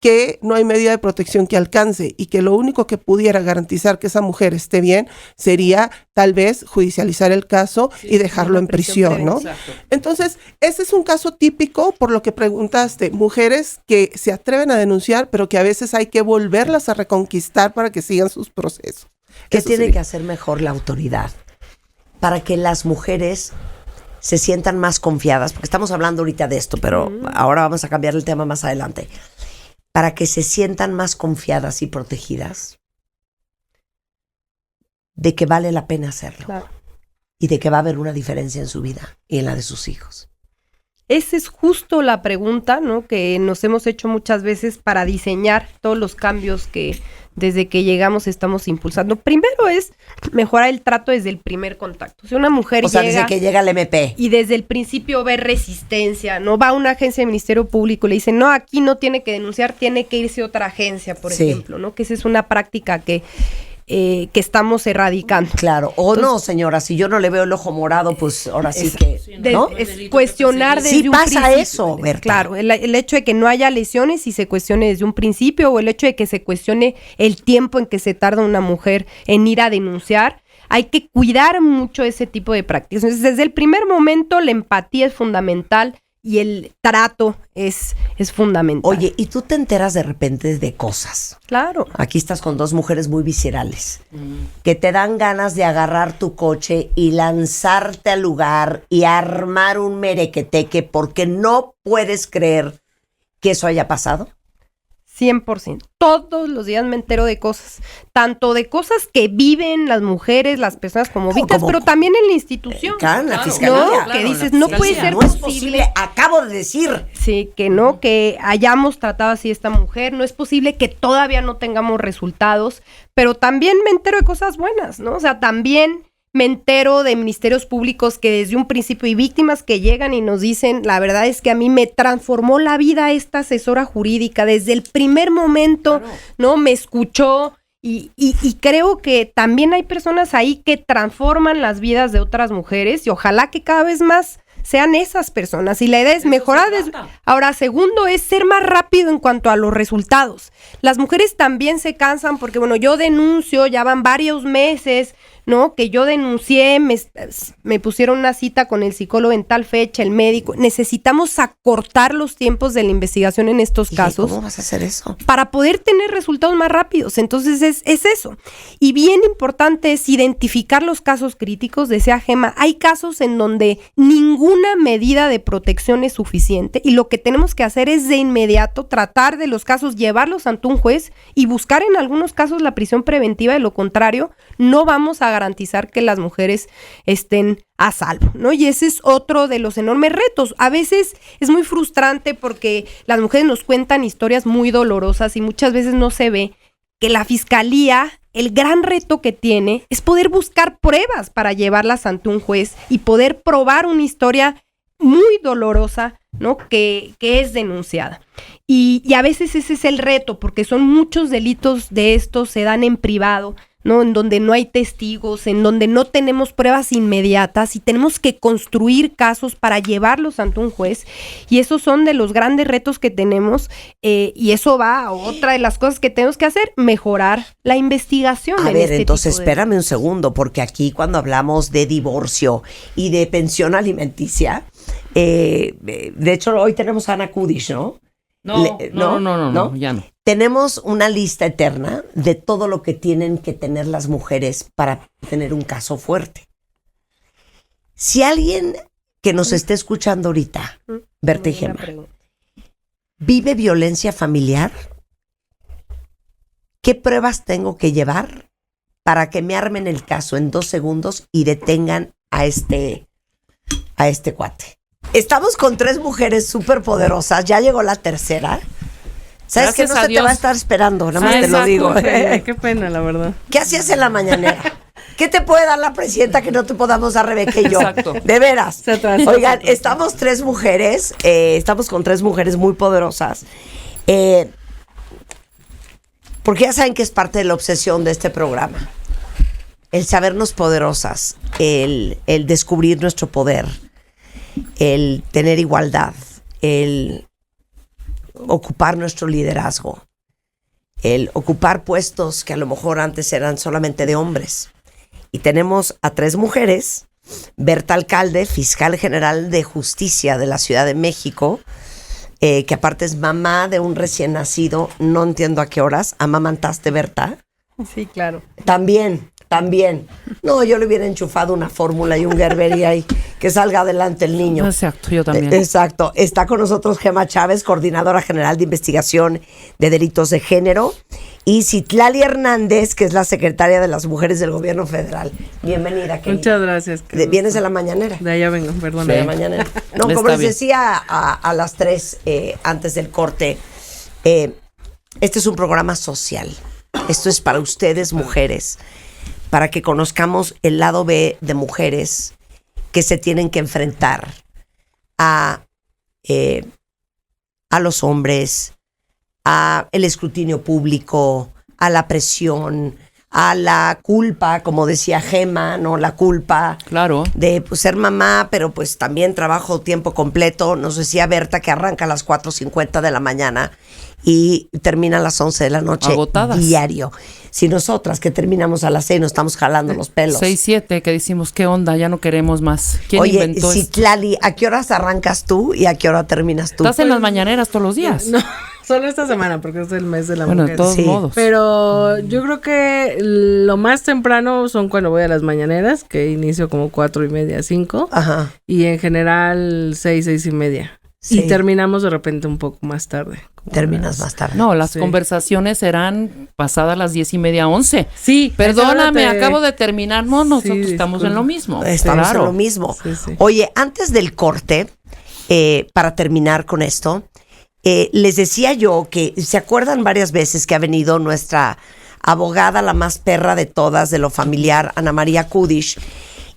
que no hay medida de protección que alcance y que lo único que pudiera garantizar que esa mujer esté bien sería tal vez judicializar el caso y dejarlo en prisión, ¿no? Exacto. Entonces, ese es un caso típico por lo que preguntaste, mujeres que se atreven a denunciar, pero que a veces hay que volverlas a reconquistar para que sigan sus procesos. ¿Qué tiene que hacer mejor la autoridad para que las mujeres se sientan más confiadas? Porque estamos hablando ahorita de esto, pero ahora vamos a cambiar el tema más adelante. Para que se sientan más confiadas y protegidas de que vale la pena hacerlo. Claro. Y de que va a haber una diferencia en su vida y en la de sus hijos. Esa es justo la pregunta, ¿no?, que nos hemos hecho muchas veces para diseñar todos los cambios que desde que llegamos estamos impulsando. Primero es mejorar el trato desde el primer contacto. Si una mujer llega... desde que llega el MP. Y desde el principio ve resistencia, ¿no? Va a una agencia del Ministerio Público y le dice, no, aquí no tiene que denunciar, tiene que irse a otra agencia, por ejemplo, ¿no? Que esa es una práctica que estamos erradicando. Claro, o entonces, no, señora, si yo no le veo el ojo morado, pues ahora sí que, ¿no? Es cuestionar desde un principio. Sí pasa eso, Berta. Claro, el hecho de que no haya lesiones y se cuestione desde un principio, o el hecho de que se cuestione el tiempo en que se tarda una mujer en ir a denunciar. Hay que cuidar mucho ese tipo de prácticas. Entonces, desde el primer momento, la empatía es fundamental. y el trato es fundamental. Oye, ¿y tú te enteras de repente de cosas? Claro. Aquí estás con dos mujeres muy viscerales, que te dan ganas de agarrar tu coche y lanzarte al lugar y armar un merequeteque porque no puedes creer que eso haya pasado? 100%. Todos los días me entero de cosas, tanto de cosas que viven las mujeres, las personas como víctimas, pero también en la institución. Claro, la fiscalía. ¿No? Claro, que la dices, no puede ser No es posible, acabo de decir. Sí, que no, que hayamos tratado así a esta mujer, no es posible que todavía no tengamos resultados, pero también me entero de cosas buenas, ¿no? O sea, también me entero de ministerios públicos que desde un principio y víctimas que llegan y nos dicen, la verdad es que a mí me transformó la vida esta asesora jurídica, desde el primer momento, claro, ¿no? Me escuchó y creo que también hay personas ahí que transforman las vidas de otras mujeres y ojalá que cada vez más sean esas personas y la idea es mejorar. Ahora, segundo es ser más rápido en cuanto a los resultados. Las mujeres también se cansan porque, bueno, yo denuncio, ya van varios meses, ¿no? Que yo denuncié, me pusieron una cita con el psicólogo en tal fecha, el médico. Necesitamos acortar los tiempos de la investigación en estos casos. ¿Cómo vas a hacer eso? Para poder tener resultados más rápidos. Entonces es eso. Y bien importante es identificar los casos críticos. Decía Gema, hay casos en donde ninguna medida de protección es suficiente y lo que tenemos que hacer es de inmediato tratar de los casos, llevarlos ante un juez y buscar en algunos casos la prisión preventiva. De lo contrario, no vamos a garantizar que las mujeres estén a salvo, ¿no? Y ese es otro de los enormes retos. A veces es muy frustrante porque las mujeres nos cuentan historias muy dolorosas y muchas veces no se ve que la fiscalía, el gran reto que tiene es poder buscar pruebas para llevarlas ante un juez y poder probar una historia muy dolorosa, ¿no? Que es denunciada. Y a veces ese es el reto, porque son muchos delitos de estos, se dan en privado, ¿no? En donde no hay testigos, en donde no tenemos pruebas inmediatas y tenemos que construir casos para llevarlos ante un juez. Y esos son de los grandes retos que tenemos y eso va a otra de las cosas que tenemos que hacer, mejorar la investigación. A ver, entonces espérame un segundo, porque aquí cuando hablamos de divorcio y de pensión alimenticia, de hecho hoy tenemos a Ana Kudish, ¿no? No, ya no. Tenemos una lista eterna de todo lo que tienen que tener las mujeres para tener un caso fuerte. Si alguien que nos esté escuchando ahorita, Berta y Gema, vive violencia familiar, ¿qué pruebas tengo que llevar para que me armen el caso en 2 segundos y detengan a este cuate? Estamos con 3 mujeres súper poderosas, ya llegó la tercera. ¿Sabes que no se te va a estar esperando? Nada más te lo digo. Qué pena, la verdad. ¿Qué hacías en la mañanera? ¿Qué te puede dar la presidenta que no te podamos dar Rebeca y yo? Exacto. De veras. Oigan, estamos 3 mujeres, estamos con 3 mujeres muy poderosas. Porque ya saben que es parte de la obsesión de este programa. El sabernos poderosas, el descubrir nuestro poder, el tener igualdad, el ocupar nuestro liderazgo, el ocupar puestos que a lo mejor antes eran solamente de hombres. Y tenemos a 3 mujeres, Berta Alcalde, fiscal general de justicia de la Ciudad de México, que aparte es mamá de un recién nacido, no entiendo a qué horas, ¿amamantaste, Berta? Sí, claro. También. No, yo le hubiera enchufado una fórmula y un Gerber y ahí que salga adelante el niño. Exacto, yo también. Exacto. Está con nosotros Gema Chávez, coordinadora general de investigación de delitos de género, y Citlali Hernández, que es la secretaria de las mujeres del gobierno federal. Bienvenida, querida. Muchas gracias. ¿Vienes de la mañanera? De allá vengo, perdón. De la mañanera. No, como les decía a las 3 antes del corte, este es un programa social. Esto es para ustedes, mujeres, para que conozcamos el lado B de mujeres que se tienen que enfrentar a los hombres, a el escrutinio público, a la presión, a la culpa, como decía Gema, ¿no? La culpa, claro, de pues, ser mamá, pero pues también trabajo tiempo completo. Nos decía Berta que arranca a las 4:50 de la mañana y terminan a las 11 de la noche Agotadas. diario. Si nosotras que terminamos a las 6 nos estamos jalando los pelos. 6, 7, que decimos, ¿qué onda? Ya no queremos más. ¿Quién Oye, inventó esto? Citlali, ¿a qué horas arrancas tú y a qué hora terminas tú? ¿Estás en las mañaneras todos los días? No, solo esta semana porque es el mes de la Bueno, mujer. de todos Sí. modos. Pero yo creo que lo más temprano son cuando voy a las mañaneras, que inicio como 4:30, 5. Ajá. Y en general 6, 6:30. Sí. Y terminamos de repente un poco más tarde. como Terminas a las- más tarde. No, las Sí. conversaciones serán pasadas las 10:30, 11. Sí, Perdóname, esa hora te- acabo de terminar. No, nosotros Sí, estamos disculpa. en lo mismo. Estamos Claro. en lo mismo. Sí, sí. Oye, antes del corte, para terminar con esto, les decía yo que, ¿se acuerdan varias veces que ha venido nuestra abogada, la más perra de todas, de lo familiar, Ana María Kudish,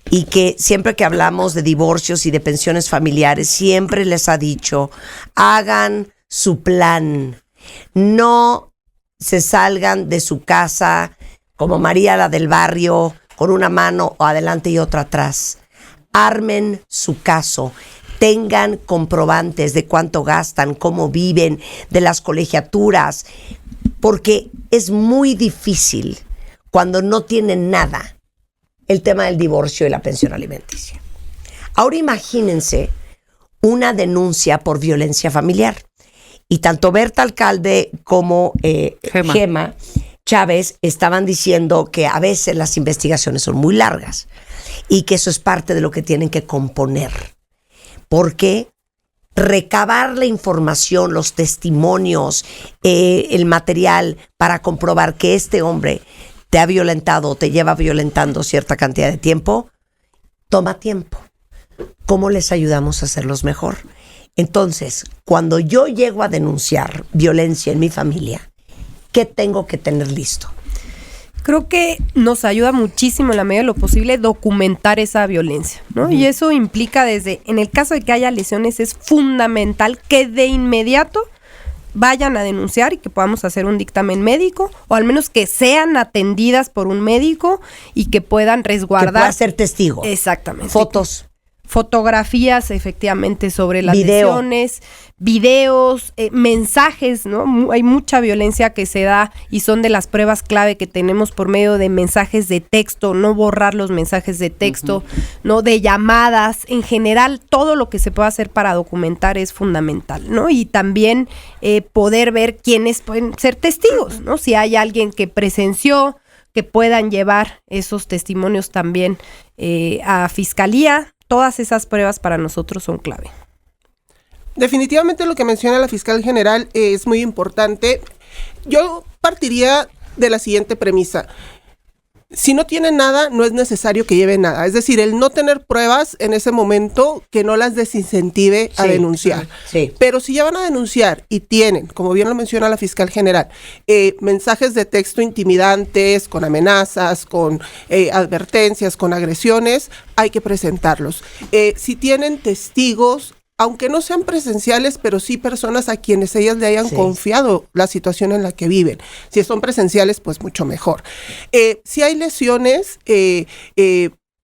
y que siempre que hablamos de divorcios y de pensiones familiares, siempre les ha dicho, hagan su plan, no se salgan de su casa como María la del barrio, con una mano adelante y otra atrás. Armen su caso, tengan comprobantes de cuánto gastan, cómo viven, de las colegiaturas, porque es muy difícil cuando no tienen nada el tema del divorcio y la pensión alimenticia. Ahora imagínense una denuncia por violencia familiar. Y tanto Berta Alcalde como Gema Chávez estaban diciendo que a veces las investigaciones son muy largas y que eso es parte de lo que tienen que componer. Porque recabar la información, los testimonios, el material para comprobar que este hombre te ha violentado o te lleva violentando cierta cantidad de tiempo, toma tiempo. ¿Cómo les ayudamos a hacerlos mejor? Entonces, cuando yo llego a denunciar violencia en mi familia, ¿qué tengo que tener listo? Creo que nos ayuda muchísimo en la medida de lo posible documentar esa violencia, ¿no? Y eso implica desde, en el caso de que haya lesiones, es fundamental que de inmediato vayan a denunciar y que podamos hacer un dictamen médico, o al menos que sean atendidas por un médico y que puedan resguardar. Que pueda ser testigo. Exactamente. Fotos. Fotografías, efectivamente, sobre las Video. lesiones, videos, mensajes, ¿no? Hay mucha violencia que se da y son de las pruebas clave que tenemos por medio de mensajes de texto, no borrar los mensajes de texto, ¿no? De llamadas, en general, todo lo que se pueda hacer para documentar es fundamental, ¿no? Y también poder ver quiénes pueden ser testigos, ¿no? Si hay alguien que presenció, que puedan llevar esos testimonios también a fiscalía. Todas esas pruebas para nosotros son clave. Definitivamente lo que menciona la fiscal general es muy importante. Yo partiría de la siguiente premisa. Si no tienen nada, no es necesario que lleven nada. Es decir, el no tener pruebas en ese momento que no las desincentive a Sí, denunciar. sí. Pero si ya van a denunciar y tienen, como bien lo menciona la fiscal general, mensajes de texto intimidantes, con amenazas, con advertencias, con agresiones, hay que presentarlos. Si tienen testigos, aunque no sean presenciales, pero sí personas a quienes ellas le hayan confiado la situación en la que viven. Si son presenciales, pues mucho mejor. Si hay lesiones,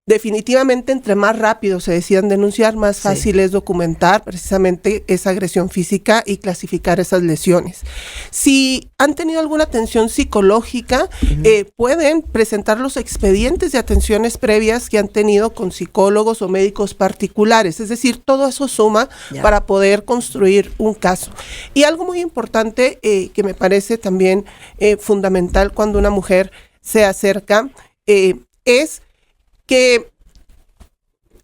definitivamente entre más rápido se decidan denunciar, más fácil es documentar precisamente esa agresión física y clasificar esas lesiones. Si han tenido alguna atención psicológica, pueden presentar los expedientes de atenciones previas que han tenido con psicólogos o médicos particulares. Es decir, todo eso suma para poder construir un caso. Y algo muy importante que me parece también fundamental cuando una mujer se acerca es que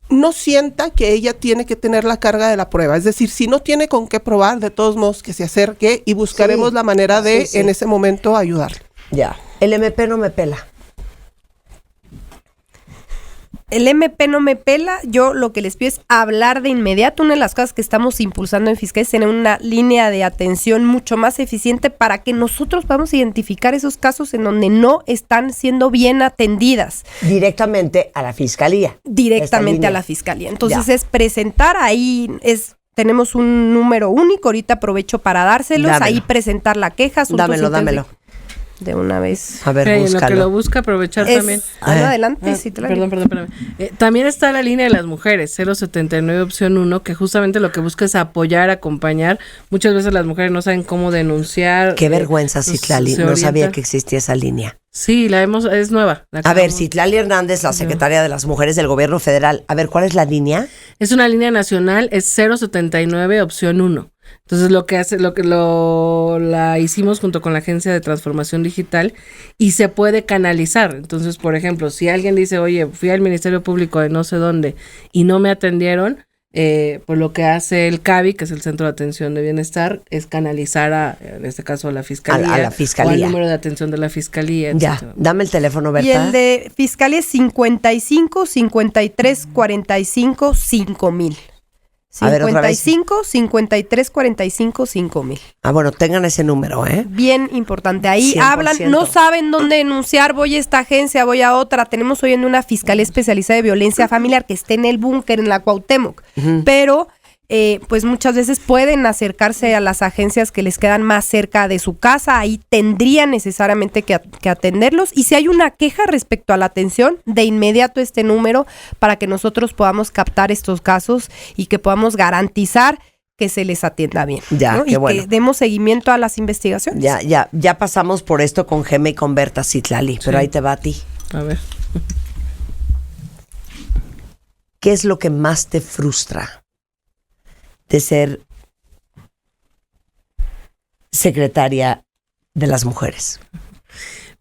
no sienta que ella tiene que tener la carga de la prueba. Es decir, si no tiene con qué probar, de todos modos que se acerque y buscaremos la manera de, en ese momento, ayudarle. Ya. El MP no me pela. El MP no me pela, yo lo que les pido es hablar de inmediato. Una de las cosas que estamos impulsando en Fiscalía es tener una línea de atención mucho más eficiente para que nosotros podamos identificar esos casos en donde no están siendo bien atendidas. Directamente a la fiscalía. Directamente a la Fiscalía. Entonces es presentar ahí, tenemos un número único, ahorita aprovecho para dárselos, Dámelo. ahí presentar la queja. Dámelo. de una vez. A ver, En lo que búscalo. lo busca, aprovechar también. Adelante, Ah, sí, perdón, espérame. También está la línea de las mujeres, 079 opción 1, que justamente lo que busca es apoyar, acompañar. Muchas veces las mujeres no saben cómo denunciar. Qué vergüenza, Citlali. se No sabía orientan. que existía esa línea. Sí, es nueva. La A ver, acabamos- Citlali Hernández, la secretaria de las Mujeres del Gobierno Federal. A ver, ¿cuál es la línea? Es una línea nacional, es 079 opción 1. Entonces la hicimos junto con la Agencia de Transformación Digital y se puede canalizar. Entonces, por ejemplo, si alguien dice, oye, fui al Ministerio Público de no sé dónde y no me atendieron, pues lo que hace el CABI, que es el Centro de Atención de Bienestar, es canalizar en este caso a la Fiscalía. A la Fiscalía. O al número de atención de la Fiscalía, Ya, etcétera. dame el teléfono, Berta. Y el de Fiscalía es 55 53 45 5000. A ver, otra vez. 55 53 45 5000. Ah, bueno, tengan ese número, ¿eh? Bien importante. Ahí 100%. hablan, no saben dónde denunciar, voy a esta agencia, voy a otra. Tenemos hoy en una fiscalía especializada de violencia familiar que está en el búnker, en la Cuauhtémoc. Pero, pues muchas veces pueden acercarse a las agencias que les quedan más cerca de su casa. Ahí tendrían necesariamente que atenderlos. Y si hay una queja respecto a la atención, de inmediato este número para que nosotros podamos captar estos casos y que podamos garantizar que se les atienda bien. Ya, ¿no? qué y bueno. que demos seguimiento a las investigaciones. Ya pasamos por esto con Gema y con Berta, Citlali, pero Sí. ahí te va a ti. A ver. ¿Qué es lo que más te frustra de ser secretaria de las mujeres?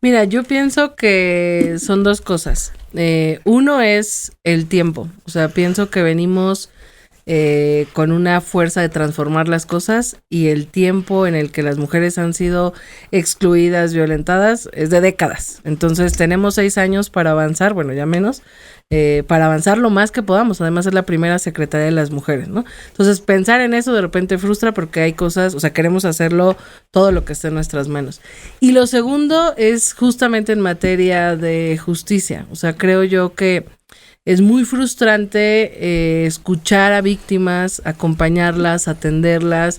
Mira, yo pienso que son dos cosas. Uno es el tiempo. O sea, pienso que venimos con una fuerza de transformar las cosas y el tiempo en el que las mujeres han sido excluidas, violentadas, es de décadas. Entonces tenemos 6 años para avanzar, bueno, ya menos, para avanzar lo más que podamos. Además es la primera secretaria de las mujeres, ¿no? Entonces pensar en eso de repente frustra porque hay cosas, o sea, queremos hacerlo todo lo que esté en nuestras manos. Y lo segundo es justamente en materia de justicia. O sea, creo yo que es muy frustrante escuchar a víctimas, acompañarlas, atenderlas,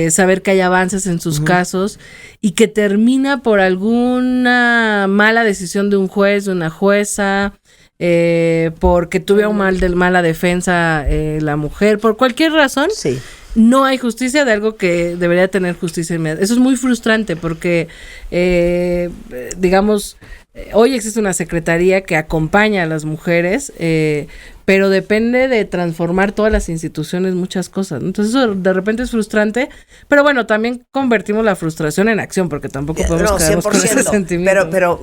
saber que hay avances en sus casos y que termina por alguna mala decisión de un juez, de una jueza, porque tuvo mala defensa la mujer, por cualquier razón. Sí. No hay justicia de algo que debería tener justicia inmediata. Eso es muy frustrante porque, digamos, hoy existe una secretaría que acompaña a las mujeres, pero depende de transformar todas las instituciones muchas cosas, ¿no? Entonces eso de repente es frustrante, pero bueno, también convertimos la frustración en acción porque tampoco podemos quedarnos con ese sentimiento. Pero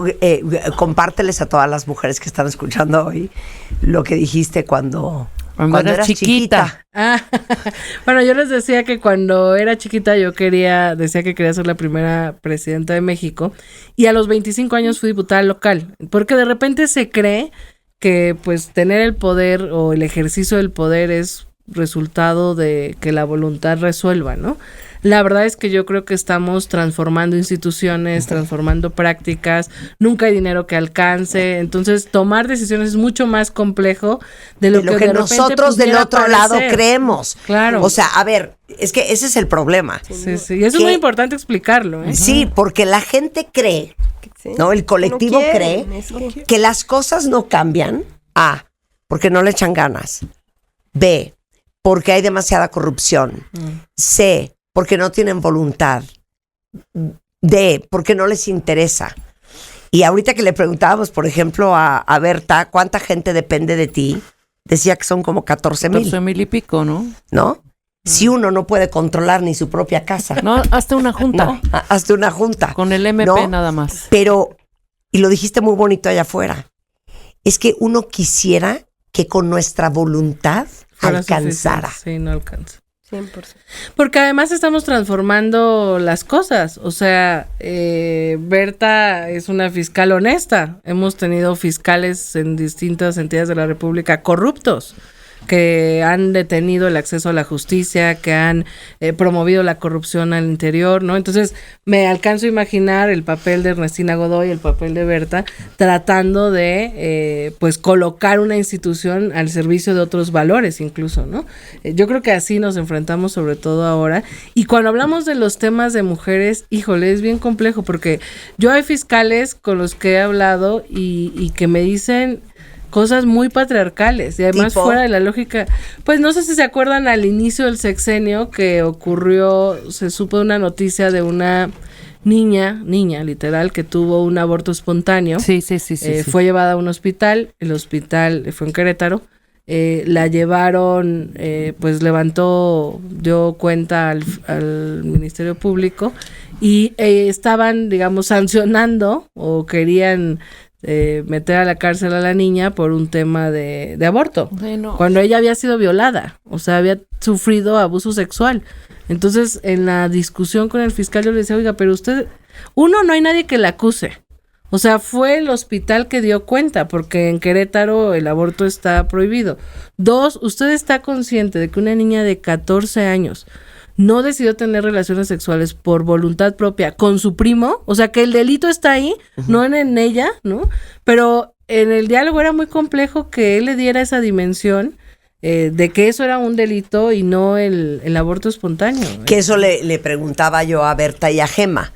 compárteles a todas las mujeres que están escuchando hoy lo que dijiste cuando eras chiquita. Ah, bueno, yo les decía que cuando era chiquita decía que quería ser la primera presidenta de México y a los 25 años fui diputada local, porque de repente se cree que pues tener el poder o el ejercicio del poder es resultado de que la voluntad resuelva, ¿no? La verdad es que yo creo que estamos transformando instituciones, transformando prácticas, nunca hay dinero que alcance, entonces tomar decisiones es mucho más complejo de lo que de nosotros del pudiera otro lado parecer. creemos. Claro. O sea, a ver, es que ese es el problema. Sí, sí, y eso es muy importante explicarlo, ¿eh? Sí, porque la gente cree, Sí. ¿no? El colectivo No quieren, cree es que- que las cosas no cambian. A, porque no le echan ganas. B, porque hay demasiada corrupción. C, porque no tienen voluntad. D, porque no les interesa. Y ahorita que le preguntábamos, por ejemplo, a Berta, ¿cuánta gente depende de ti? Decía que son como 14,000, 14,000 y pico, ¿no? ¿no? Si uno no puede controlar ni su propia casa. No, hasta una junta. No, hasta una junta. Con el MP ¿no? nada más. Pero, y lo dijiste muy bonito allá afuera, es que uno quisiera que con nuestra voluntad Fuera alcanzara. suficiente. Sí, no alcanza. 100%. Porque además estamos transformando las cosas. O sea, Berta es una fiscal honesta. Hemos tenido fiscales en distintas entidades de la República corruptos. que han detenido el acceso a la justicia, que han promovido la corrupción al interior, ¿no? Entonces me alcanzo a imaginar el papel de Ernestina Godoy, el papel de Berta, tratando de pues colocar una institución al servicio de otros valores incluso, ¿no? Yo creo que así nos enfrentamos sobre todo ahora. Y cuando hablamos de los temas de mujeres, híjole, es bien complejo porque yo hay fiscales con los que he hablado y que me dicen cosas muy patriarcales y además ¿Tipo? fuera de la lógica. Pues no sé si se acuerdan al inicio del sexenio que ocurrió, se supo de una noticia de una niña literal, que tuvo un aborto espontáneo. Sí. Fue llevada a un hospital, el hospital fue en Querétaro. La llevaron, pues dio cuenta al Ministerio Público y estaban, digamos, sancionando o querían meter a la cárcel a la niña por un tema de aborto, Bueno. cuando ella había sido violada, o sea, había sufrido abuso sexual. Entonces, en la discusión con el fiscal yo le decía, oiga, pero usted, uno, no hay nadie que la acuse. O sea, fue el hospital que dio cuenta, porque en Querétaro el aborto está prohibido. 2, usted está consciente de que una niña de 14 años no decidió tener relaciones sexuales por voluntad propia con su primo, o sea, que el delito está ahí, no en ella, ¿no? Pero en el diálogo era muy complejo que él le diera esa dimensión de que eso era un delito y no el aborto espontáneo. Que eso le preguntaba yo a Berta y a Gema.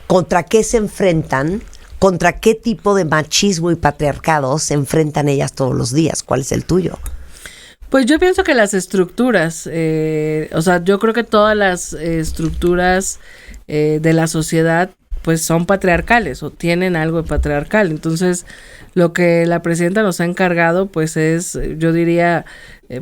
¿Contra qué se enfrentan? ¿Contra qué tipo de machismo y patriarcado se enfrentan ellas todos los días? ¿Cuál es el tuyo? Pues yo pienso que las estructuras, o sea, yo creo que todas las estructuras de la sociedad pues son patriarcales o tienen algo de patriarcal. Entonces, lo que la presidenta nos ha encargado pues es, yo diría,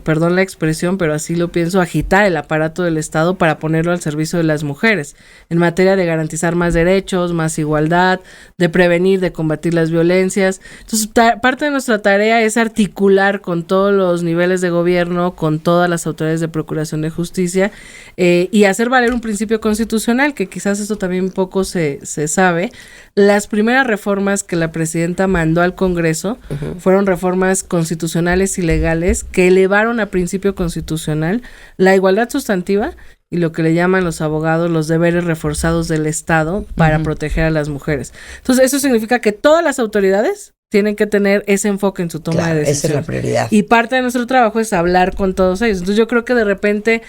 perdón la expresión, pero así lo pienso, agitar el aparato del Estado para ponerlo al servicio de las mujeres, en materia de garantizar más derechos, más igualdad, de prevenir, de combatir las violencias. Entonces, parte de nuestra tarea es articular con todos los niveles de gobierno, con todas las autoridades de procuración de justicia, y hacer valer un principio constitucional, que quizás esto también poco se sabe. Las primeras reformas que la presidenta mandó al Congreso fueron reformas constitucionales y legales que elevaron a principio constitucional la igualdad sustantiva y lo que le llaman los abogados los deberes reforzados del Estado para proteger a las mujeres. Entonces, eso significa que todas las autoridades tienen que tener ese enfoque en su toma de decisiones. Esa es la prioridad. Y parte de nuestro trabajo es hablar con todos ellos. Entonces, yo creo que de repente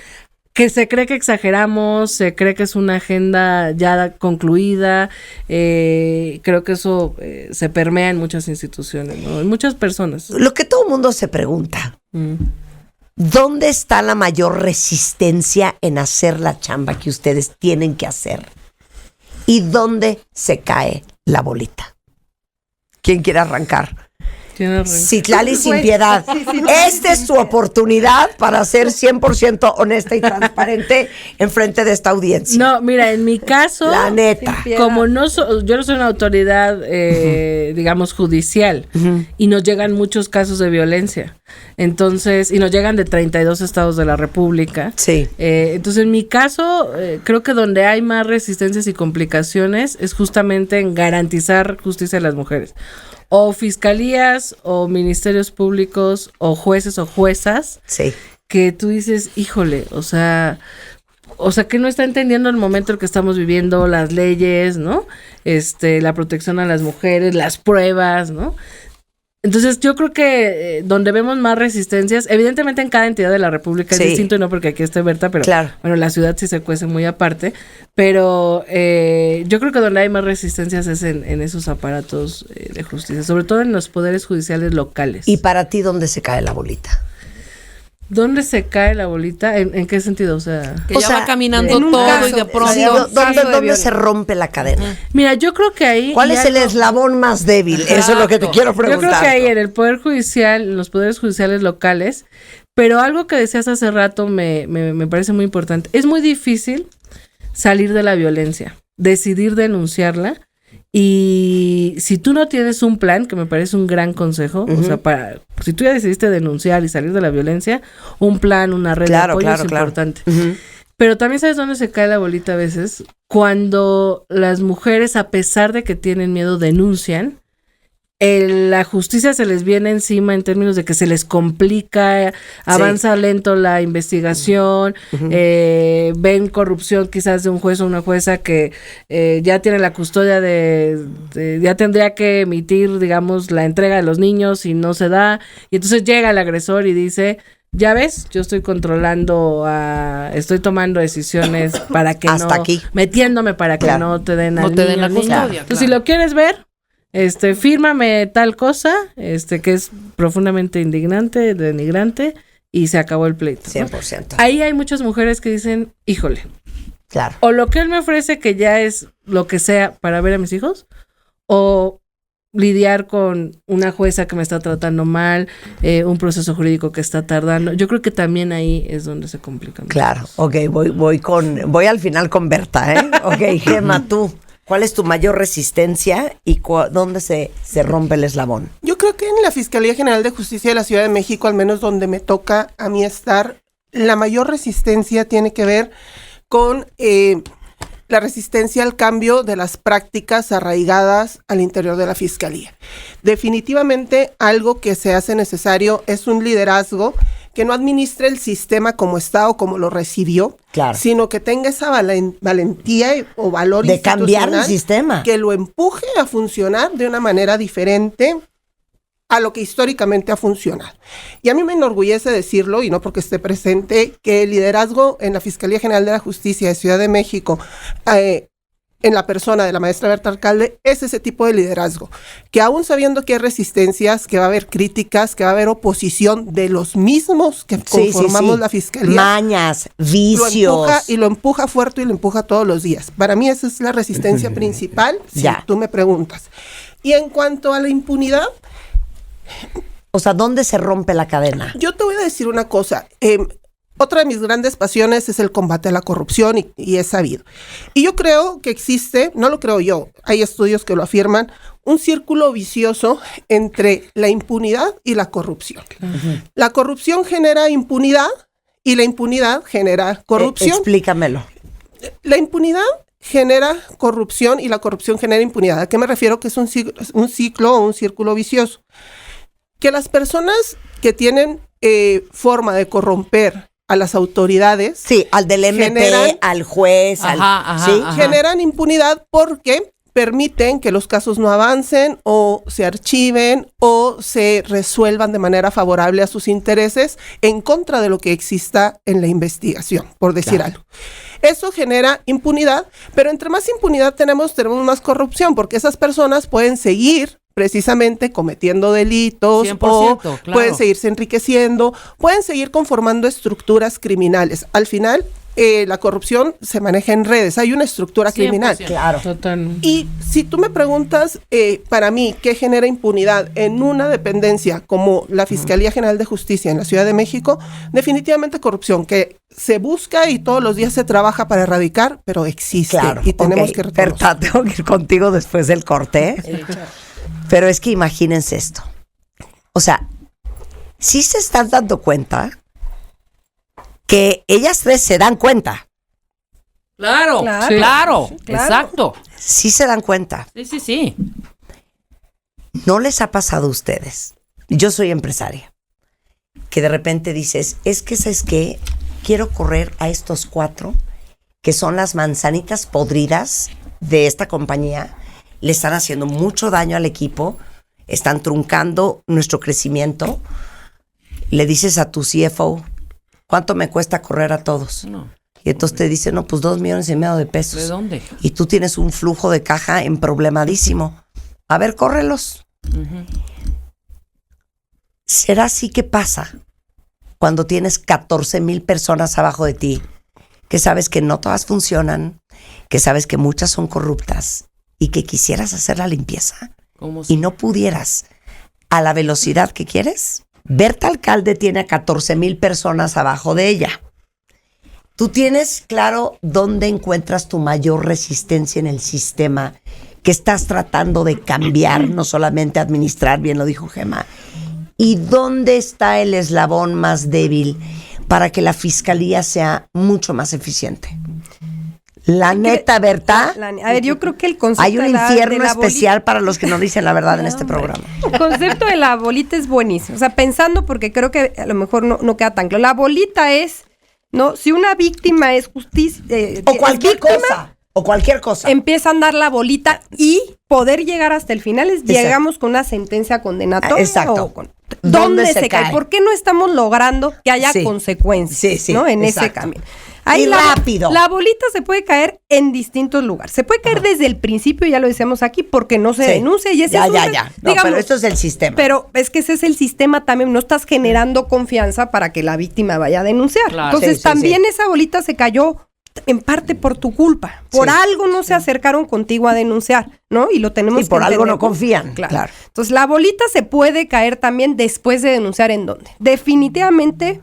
que se cree que exageramos, se cree que es una agenda ya concluida, creo que eso se permea en muchas instituciones, ¿no? En muchas personas. Lo que todo el mundo se pregunta, ¿dónde está la mayor resistencia en hacer la chamba que ustedes tienen que hacer? ¿Y dónde se cae la bolita? ¿Quién quiere arrancar? Citlali sin piedad. Esta es tu oportunidad para ser 100% honesta y transparente en frente de esta audiencia. No, mira, en mi caso, la neta, como yo no soy una autoridad, digamos, judicial, y nos llegan muchos casos de violencia. Entonces, y nos llegan de 32 estados de la República. Sí. Entonces, en mi caso, creo que donde hay más resistencias y complicaciones es justamente en garantizar justicia a las mujeres. O fiscalías, o ministerios públicos, o jueces o juezas, sí, que tú dices, híjole, o sea, que no está entendiendo el momento en que estamos viviendo, las leyes, ¿no? La protección a las mujeres, las pruebas, ¿no? Entonces, yo creo que donde vemos más resistencias, evidentemente en cada entidad de la República es distinto, y no porque aquí esté Berta, pero claro, bueno, la ciudad sí se cuece muy aparte, pero yo creo que donde hay más resistencias es en esos aparatos de justicia, sobre todo en los poderes judiciales locales. ¿Y para ti dónde se cae la bolita? ¿Dónde se cae la bolita? ¿En qué sentido? O sea, que ya va caminando todo caso, y de pronto... Sí, ¿dónde se rompe la cadena? Mira, yo creo que ahí... ¿Cuál es el eslabón más débil? Exacto. Eso es lo que te quiero preguntar. Yo creo que ahí en el Poder Judicial, en los poderes judiciales locales, pero algo que decías hace rato me parece muy importante. Es muy difícil salir de la violencia, decidir denunciarla, y si tú no tienes un plan, que me parece un gran consejo, o sea, si tú ya decidiste denunciar y salir de la violencia, un plan, una red de apoyo es importante. Pero también sabes dónde se cae la bolita a veces, cuando las mujeres, a pesar de que tienen miedo, denuncian la justicia se les viene encima en términos de que se les complica, avanza lento la investigación, ven corrupción quizás de un juez o una jueza que ya tiene la custodia ya tendría que emitir, digamos, la entrega de los niños y no se da, y entonces llega el agresor y dice, ya ves, yo estoy estoy tomando decisiones para que hasta aquí, metiéndome para que no te den al niño, la custodia. Entonces, si lo quieres ver, fírmame tal cosa, que es profundamente indignante, denigrante, y se acabó el pleito, ¿no? 100%. Ahí hay muchas mujeres que dicen, híjole, claro, o lo que él me ofrece que ya es lo que sea para ver a mis hijos, o lidiar con una jueza que me está tratando mal, un proceso jurídico que está tardando. Yo creo que también ahí es donde se complica. Claro, ok, voy al final con Berta, ¿eh? Ok, Gemma, tú, ¿cuál es tu mayor resistencia y dónde se rompe el eslabón? Yo creo que en la Fiscalía General de Justicia de la Ciudad de México, al menos donde me toca a mí estar, la mayor resistencia tiene que ver con la resistencia al cambio de las prácticas arraigadas al interior de la Fiscalía. Definitivamente algo que se hace necesario es un liderazgo que no administre el sistema como está o como lo recibió, claro, sino que tenga esa valentía o valor de cambiar el sistema, que lo empuje a funcionar de una manera diferente a lo que históricamente ha funcionado. Y a mí me enorgullece decirlo, y no porque esté presente, que el liderazgo en la Fiscalía General de la Justicia de Ciudad de México, en la persona de la maestra Berta Alcalde, es ese tipo de liderazgo, que aún sabiendo que hay resistencias, que va a haber críticas, que va a haber oposición de los mismos que conformamos la Fiscalía. Mañas, vicios. Lo empuja fuerte y lo empuja todos los días. Para mí esa es la resistencia principal, si tú me preguntas. Y en cuanto a la impunidad, o sea, ¿dónde se rompe la cadena? Yo te voy a decir una cosa. Otra de mis grandes pasiones es el combate a la corrupción y es sabido. Y yo creo que existe, no lo creo yo, hay estudios que lo afirman, un círculo vicioso entre la impunidad y la corrupción. La corrupción genera impunidad y la impunidad genera corrupción. Explícamelo. La impunidad genera corrupción y la corrupción genera impunidad. ¿A qué me refiero? Que es un ciclo o un círculo vicioso. Que las personas que tienen forma de corromper a las autoridades, al del MP, al juez, generan impunidad porque permiten que los casos no avancen o se archiven o se resuelvan de manera favorable a sus intereses en contra de lo que exista en la investigación, por decir algo. Eso genera impunidad, pero entre más impunidad tenemos más corrupción, porque esas personas pueden seguir precisamente cometiendo delitos 100%, o claro, pueden seguirse enriqueciendo, pueden seguir conformando estructuras criminales. Al final, la corrupción se maneja en redes, hay una estructura criminal. Claro. Total. Y si tú me preguntas, para mí, ¿qué genera impunidad en una dependencia como la Fiscalía General de Justicia en la Ciudad de México? Definitivamente corrupción, que se busca y todos los días se trabaja para erradicar, pero existe y tenemos que reconocerlo. Berta, tengo que ir contigo después del corte. Pero es que imagínense esto. O sea, sí se están dando cuenta que ellas tres se dan cuenta. Claro, exacto. Sí se dan cuenta. Sí. ¿No les ha pasado a ustedes? Yo soy empresaria. Que de repente dices, es que ¿sabes qué? Quiero correr a estos 4 que son las manzanitas podridas de esta compañía. Le están haciendo mucho daño al equipo, están truncando nuestro crecimiento. Le dices a tu CFO, ¿cuánto me cuesta correr a todos? No. Y entonces te dice, no, pues $2.5 millones de pesos. ¿De dónde? Y tú tienes un flujo de caja emproblemadísimo. A ver, córrelos. ¿Será así que pasa cuando tienes 14,000 personas abajo de ti, que sabes que no todas funcionan, que sabes que muchas son corruptas, y que quisieras hacer la limpieza y no pudieras a la velocidad que quieres? Berta Alcalde tiene a 14,000 personas abajo de ella. Tú tienes claro dónde encuentras tu mayor resistencia en el sistema que estás tratando de cambiar, no solamente administrar, bien lo dijo Gemma. ¿Y dónde está el eslabón más débil para que la fiscalía sea mucho más eficiente? La neta, Berta. A ver, yo creo que el concepto Hay un de la infierno bolita- especial para los que no dicen la verdad en este programa. El concepto de la bolita es buenísimo. O sea, pensando, porque creo que a lo mejor no queda tan claro. La bolita es, ¿no? Si una víctima es justicia. O cualquier cosa. O cualquier cosa. Empieza a andar la bolita y poder llegar hasta el final es Exacto. llegamos con una sentencia condenatoria. Exacto. O ¿Dónde se cae? ¿Por qué no estamos logrando que haya Sí. consecuencias? Sí, sí, ¿no? En ese exacto. camino. Y rápido. La bolita se puede caer en distintos lugares. Se puede caer desde el principio, ya lo decíamos aquí, porque no se Sí. denuncia y ese Ya. es un- No, digamos, pero esto es el sistema. pero es que ese es el sistema también, no estás generando confianza para que la víctima vaya a denunciar. Claro. Entonces Sí, sí, también esa bolita se cayó en parte por tu culpa. Por Sí, algo no se acercaron contigo a denunciar, ¿no? Y lo tenemos Y que por algo entender. no confían. Claro. Entonces la bolita se puede caer también después de denunciar. ¿En dónde? Definitivamente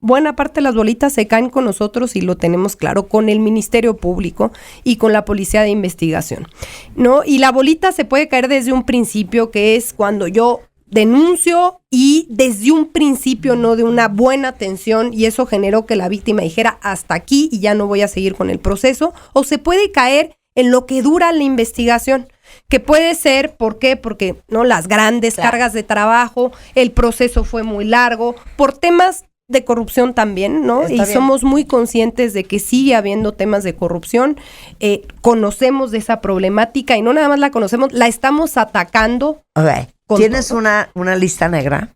buena parte de las bolitas se caen con nosotros y lo tenemos claro, con el Ministerio Público y con la Policía de Investigación, ¿no? Y la bolita se puede caer desde un principio, que es cuando yo denuncio y desde un principio no de una buena atención y eso generó que la víctima dijera hasta aquí y ya no voy a seguir con el proceso, o se puede caer en lo que dura la investigación, que puede ser, ¿por qué? Porque no las grandes cargas de trabajo, el proceso fue muy largo, por temas de corrupción también, ¿no? Está Y bien. somos muy conscientes de que sigue habiendo temas de corrupción, conocemos de esa problemática y no nada más la conocemos, la estamos atacando. Ok. Con ¿Tienes todo. una lista negra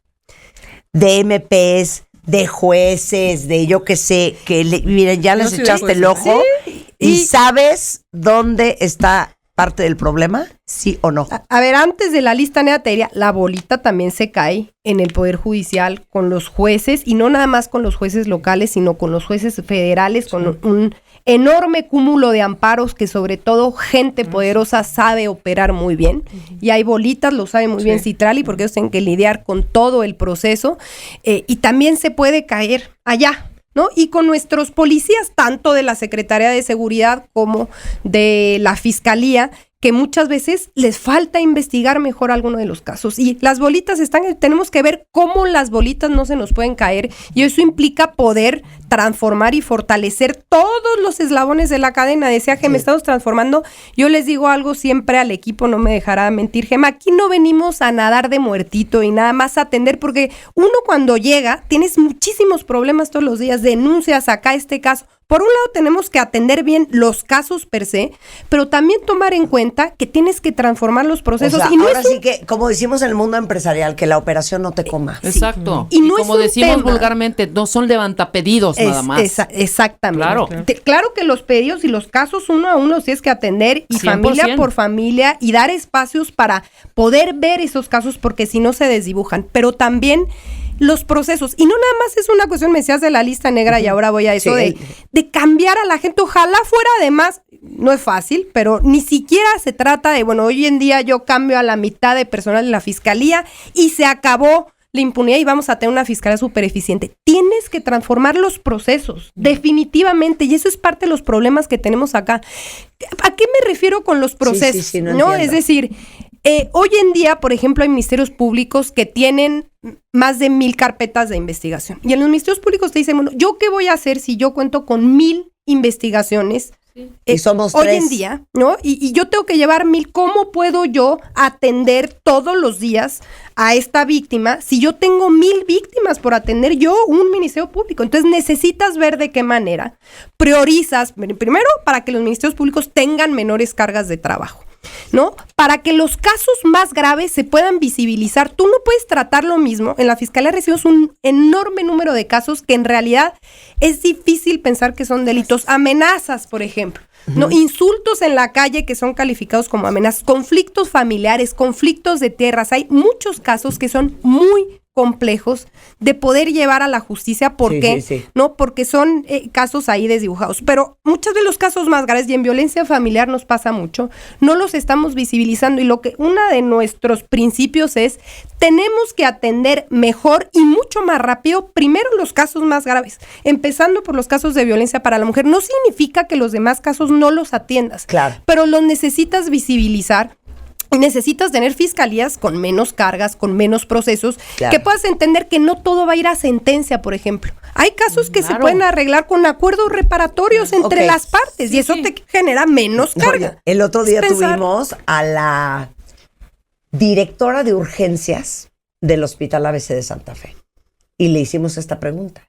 de MPs, de jueces, de yo qué sé, miren, ya les sí, echaste pues, el ojo y y- sabes dónde está parte del problema? ¿Sí o no? A ver, antes de la lista negra te diría, la bolita también se cae en el Poder Judicial con los jueces, y no nada más con los jueces locales, sino con los jueces federales, con un enorme cúmulo de amparos que sobre todo gente poderosa sabe operar muy bien, y hay bolitas, lo sabe muy bien Citrali, porque ellos tienen que lidiar con todo el proceso, y también se puede caer allá, ¿no? Y con nuestros policías, tanto de la Secretaría de Seguridad como de la Fiscalía, que muchas veces les falta investigar mejor alguno de los casos. Y las bolitas tenemos que ver cómo las bolitas no se nos pueden caer, y eso implica poder transformar y fortalecer todos los eslabones de la cadena. Decía Gema, estamos transformando. Yo les digo algo siempre al equipo, no me dejará mentir Gema, aquí no venimos a nadar de muertito y nada más a atender, porque uno cuando llega, tienes muchísimos problemas todos los días, denuncias acá este caso. Por un lado tenemos que atender bien los casos per se, pero también tomar en cuenta que tienes que transformar los procesos. O sea, y no ahora es un- sí que, como decimos en el mundo empresarial, que la operación no te coma. Exacto. Y no es como un decimos tema. vulgarmente, no son levantapedidos nada más. Exactamente. Claro. Claro que los pedidos y los casos uno a uno los tienes que atender, y 100%. familia por familia, y dar espacios para poder ver esos casos, porque si no se desdibujan. Pero también los procesos, y no nada más es una cuestión, me decías de la lista negra, y ahora voy a eso, Sí. de cambiar a la gente. Ojalá fuera, además, no es fácil, pero ni siquiera se trata de, bueno, hoy en día yo cambio a la mitad de personal de la fiscalía y se acabó la impunidad y vamos a tener una fiscalía súper eficiente. Tienes que transformar los procesos, definitivamente, y eso es parte de los problemas que tenemos acá. ¿A qué me refiero con los procesos? sí, no ¿No? entiendo. Es decir, hoy en día, por ejemplo, hay ministerios públicos que tienen más de 1,000 carpetas de investigación. Y en los ministerios públicos te dicen, bueno, ¿yo qué voy a hacer si yo cuento con 1,000 investigaciones? Y somos hoy 3. en día, ¿no? Y yo tengo que llevar 1,000. ¿Cómo puedo yo atender todos los días a esta víctima si yo tengo 1,000 víctimas por atender, yo, un ministerio público? Entonces necesitas ver de qué manera priorizas, primero, para que los ministerios públicos tengan menores cargas de trabajo, ¿no? Para que los casos más graves se puedan visibilizar. Tú no puedes tratar lo mismo. En la Fiscalía recibimos un enorme número de casos que en realidad es difícil pensar que son delitos. Amenazas, por ejemplo, ¿no? Insultos en la calle que son calificados como amenazas, conflictos familiares, conflictos de tierras. Hay muchos casos que son muy complejos de poder llevar a la justicia. ¿Por qué? Sí. ¿No? Porque son casos ahí desdibujados. Pero muchos de los casos más graves, y en violencia familiar nos pasa mucho, no los estamos visibilizando. Y uno de nuestros principios es, tenemos que atender mejor y mucho más rápido, primero los casos más graves, empezando por los casos de violencia para la mujer. No significa que los demás casos no los atiendas, Claro. pero los necesitas visibilizar. Y necesitas tener fiscalías con menos cargas, con menos procesos, Claro. que puedas entender que no todo va a ir a sentencia, por ejemplo. Hay casos que se Claro. pueden arreglar con acuerdos reparatorios entre Ok. las partes y eso te genera menos carga. Oye, el otro día Es pensar- tuvimos a la directora de urgencias del Hospital ABC de Santa Fe y le hicimos esta pregunta.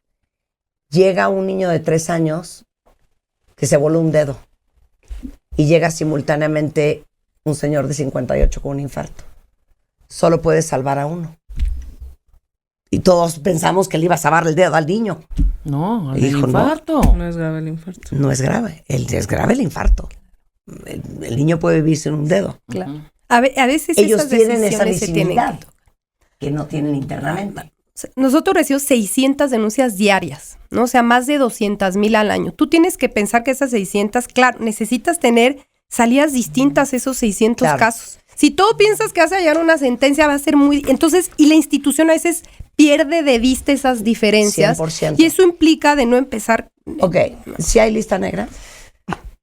Llega un niño de 3 años que se voló un dedo y llega simultáneamente un señor de 58 con un infarto. Solo puede salvar a uno. Y todos pensamos que le iba a salvar el dedo al niño. No, el Hijo, no. infarto. No es grave el infarto. No es grave. Es grave el infarto. El niño puede vivir sin un dedo. Claro. A veces Ellos esas tienen esa decisiones se tienen visibilidad que- que no tienen internamente. Nosotros recibimos 600 denuncias diarias, ¿no? O sea, más de 200,000 al año. Tú tienes que pensar que esas 600, claro, necesitas tener salidas distintas a esos 600 Claro. casos. Si tú piensas que vas a llegar a una sentencia, va a ser muy... Entonces, y la institución a veces pierde de vista esas diferencias. 100%. Y eso implica de no empezar... Ok, ¿sí hay lista negra?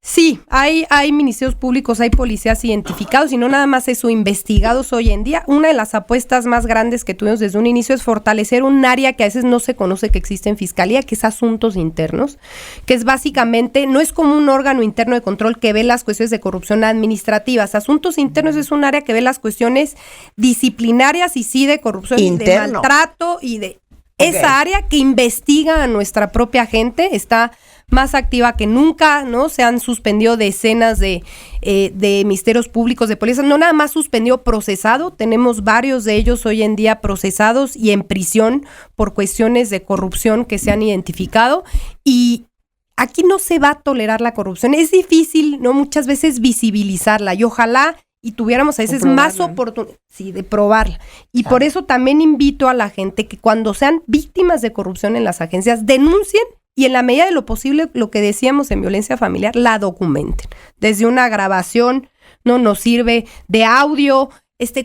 Sí, hay ministerios públicos, hay policías identificados y no nada más eso, investigados hoy en día. Una de las apuestas más grandes que tuvimos desde un inicio es fortalecer un área que a veces no se conoce que existe en Fiscalía, que es asuntos internos, que es básicamente, no es como un órgano interno de control que ve las cuestiones de corrupción administrativas. Asuntos internos es un área que ve las cuestiones disciplinarias y sí de corrupción, y de Interno. maltrato y de... Ok. Esa área que investiga a nuestra propia gente está más activa que nunca, ¿no? Se han suspendido decenas de ministerios públicos, de policía, no nada más suspendido, procesado. Tenemos varios de ellos hoy en día procesados y en prisión por cuestiones de corrupción que se han identificado. Y aquí no se va a tolerar la corrupción. Es difícil, ¿no? Muchas veces visibilizarla y ojalá y tuviéramos a veces más oportunidad, sí, de probarla. Y por eso también invito a la gente que cuando sean víctimas de corrupción en las agencias, denuncien y en la medida de lo posible, lo que decíamos en violencia familiar, la documenten. Desde una grabación, no nos sirve, de audio,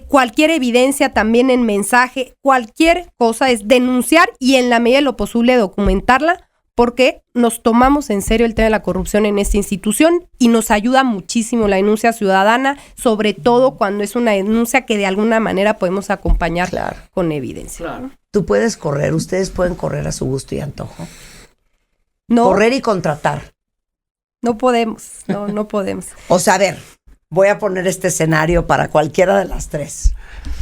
cualquier evidencia también en mensaje, cualquier cosa es denunciar y en la medida de lo posible documentarla, porque nos tomamos en serio el tema de la corrupción en esta institución y nos ayuda muchísimo la denuncia ciudadana, sobre todo cuando es una denuncia que de alguna manera podemos acompañar Claro. con evidencia. Claro. Tú puedes correr, ustedes pueden correr a su gusto y antojo. No, Correr y contratar. no podemos, no podemos. O sea, a ver, voy a poner este escenario para cualquiera de las tres.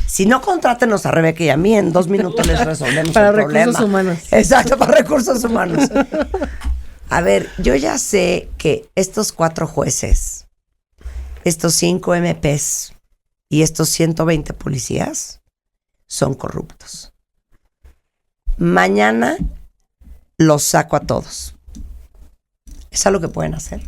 Si no, contrátenos a Rebeca y a mí, en 2 minutos les resolvemos Para el problema. recursos humanos. Exacto, para recursos humanos. A ver, yo ya sé que estos 4 jueces, estos 5 MPs y estos 120 policías son corruptos. Mañana los saco a todos. ¿Es algo que pueden hacer?